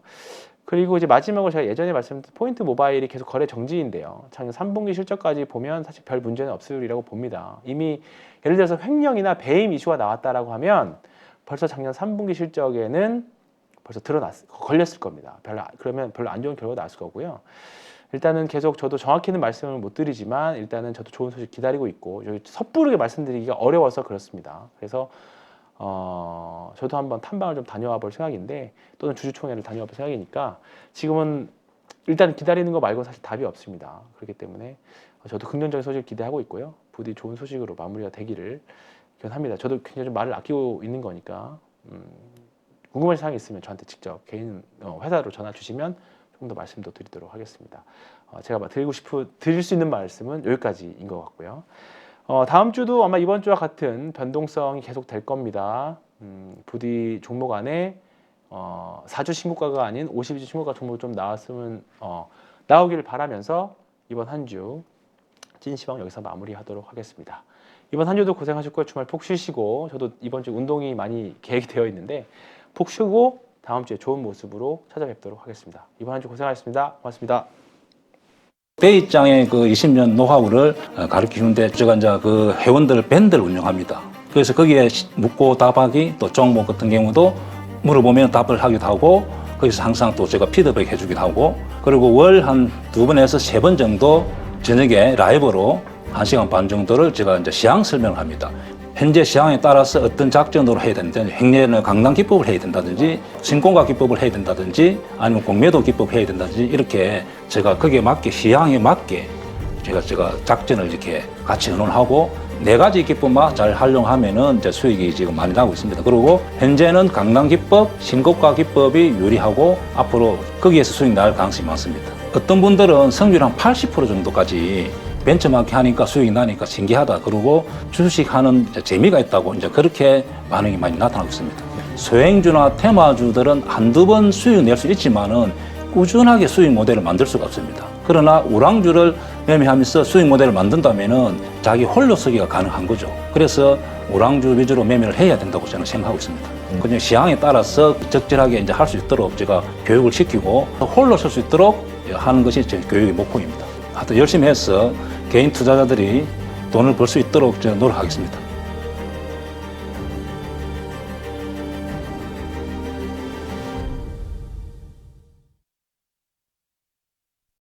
그리고 이제 마지막으로 제가 예전에 말씀드린 포인트 모바일이 계속 거래 정지인데요. 작년 3분기 실적까지 보면 사실 별 문제는 없으리라고 봅니다. 이미 예를 들어서 횡령이나 배임 이슈가 나왔다라고 하면 벌써 작년 3분기 실적에는 벌써 걸렸을 겁니다. 그러면 별로 안 좋은 결과가 나왔을 거고요. 일단은 계속 저도 정확히는 말씀을 못 드리지만 일단은 저도 좋은 소식 기다리고 있고 여기 섣부르게 말씀드리기가 어려워서 그렇습니다. 그래서 저도 한번 탐방을 좀 다녀와 볼 생각인데 또는 주주총회를 다녀와 볼 생각이니까 지금은 일단 기다리는 거 말고 사실 답이 없습니다. 그렇기 때문에 저도 긍정적인 소식을 기대하고 있고요. 부디 좋은 소식으로 마무리가 되기를 기원합니다. 저도 굉장히 좀 말을 아끼고 있는 거니까 궁금한 사항이 있으면 저한테 직접 개인 회사로 전화 주시면 조금 더 말씀도 드리도록 하겠습니다. 제가 드릴 수 있는 말씀은 여기까지인 것 같고요. 다음 주도 아마 이번 주와 같은 변동성이 계속 될 겁니다. 부디 종목 안에 4주 신고가가 아닌 52주 신고가 종목 좀 나오기를 바라면서 이번 한 주 찐시방 여기서 마무리하도록 하겠습니다. 이번 한 주도 고생하셨고요. 주말 푹 쉬시고 저도 이번 주 운동이 많이 계획이 되어 있는데 푹 쉬고 다음 주에 좋은 모습으로 찾아뵙도록 하겠습니다. 이번 한 주 고생하셨습니다. 고맙습니다. 대입장의 그 20년 노하우를 가르치는데 제가 이제 그 회원들 밴드를 운영합니다. 그래서 거기에 묻고 답하기 또 종목 같은 경우도 물어보면 답을 하기도 하고 거기서 항상 또 제가 피드백 해주기도 하고 그리고 월 한 2번에서 3번 정도 저녁에 라이브로 1시간 반 정도를 제가 이제 시황 설명을 합니다. 현재 시황에 따라서 어떤 작전으로 해야 된다든지 횡례는 강당 기법을 해야 된다든지 신공가 기법을 해야 된다든지 아니면 공매도 기법 해야 된다든지 이렇게 제가 거기에 맞게 시황에 맞게 제가 작전을 이렇게 같이 의논하고 4가지 기법만 잘 활용하면은 이제 수익이 지금 많이 나고 있습니다. 그리고 현재는 강당 기법, 신고가 기법이 유리하고 앞으로 거기에서 수익 날 가능성이 많습니다. 어떤 분들은 성률 한 80% 정도까지 벤처마킹 하니까 수익이 나니까 신기하다. 그리고 주식하는 재미가 있다고 이제 그렇게 반응이 많이 나타나고 있습니다. 소행주나 테마주들은 한두 번 수익 낼 수 있지만은 꾸준하게 수익 모델을 만들 수가 없습니다. 그러나 우량주를 매매하면서 수익 모델을 만든다면은 자기 홀로 서기가 가능한 거죠. 그래서 우량주 위주로 매매를 해야 된다고 저는 생각하고 있습니다. 그냥 시황에 따라서 적절하게 이제 할 수 있도록 제가 교육을 시키고 홀로 설 수 있도록 하는 것이 제 교육의 목표입니다. 하여튼 열심히 해서 개인 투자자들이 돈을 벌 수 있도록 제가 노력하겠습니다.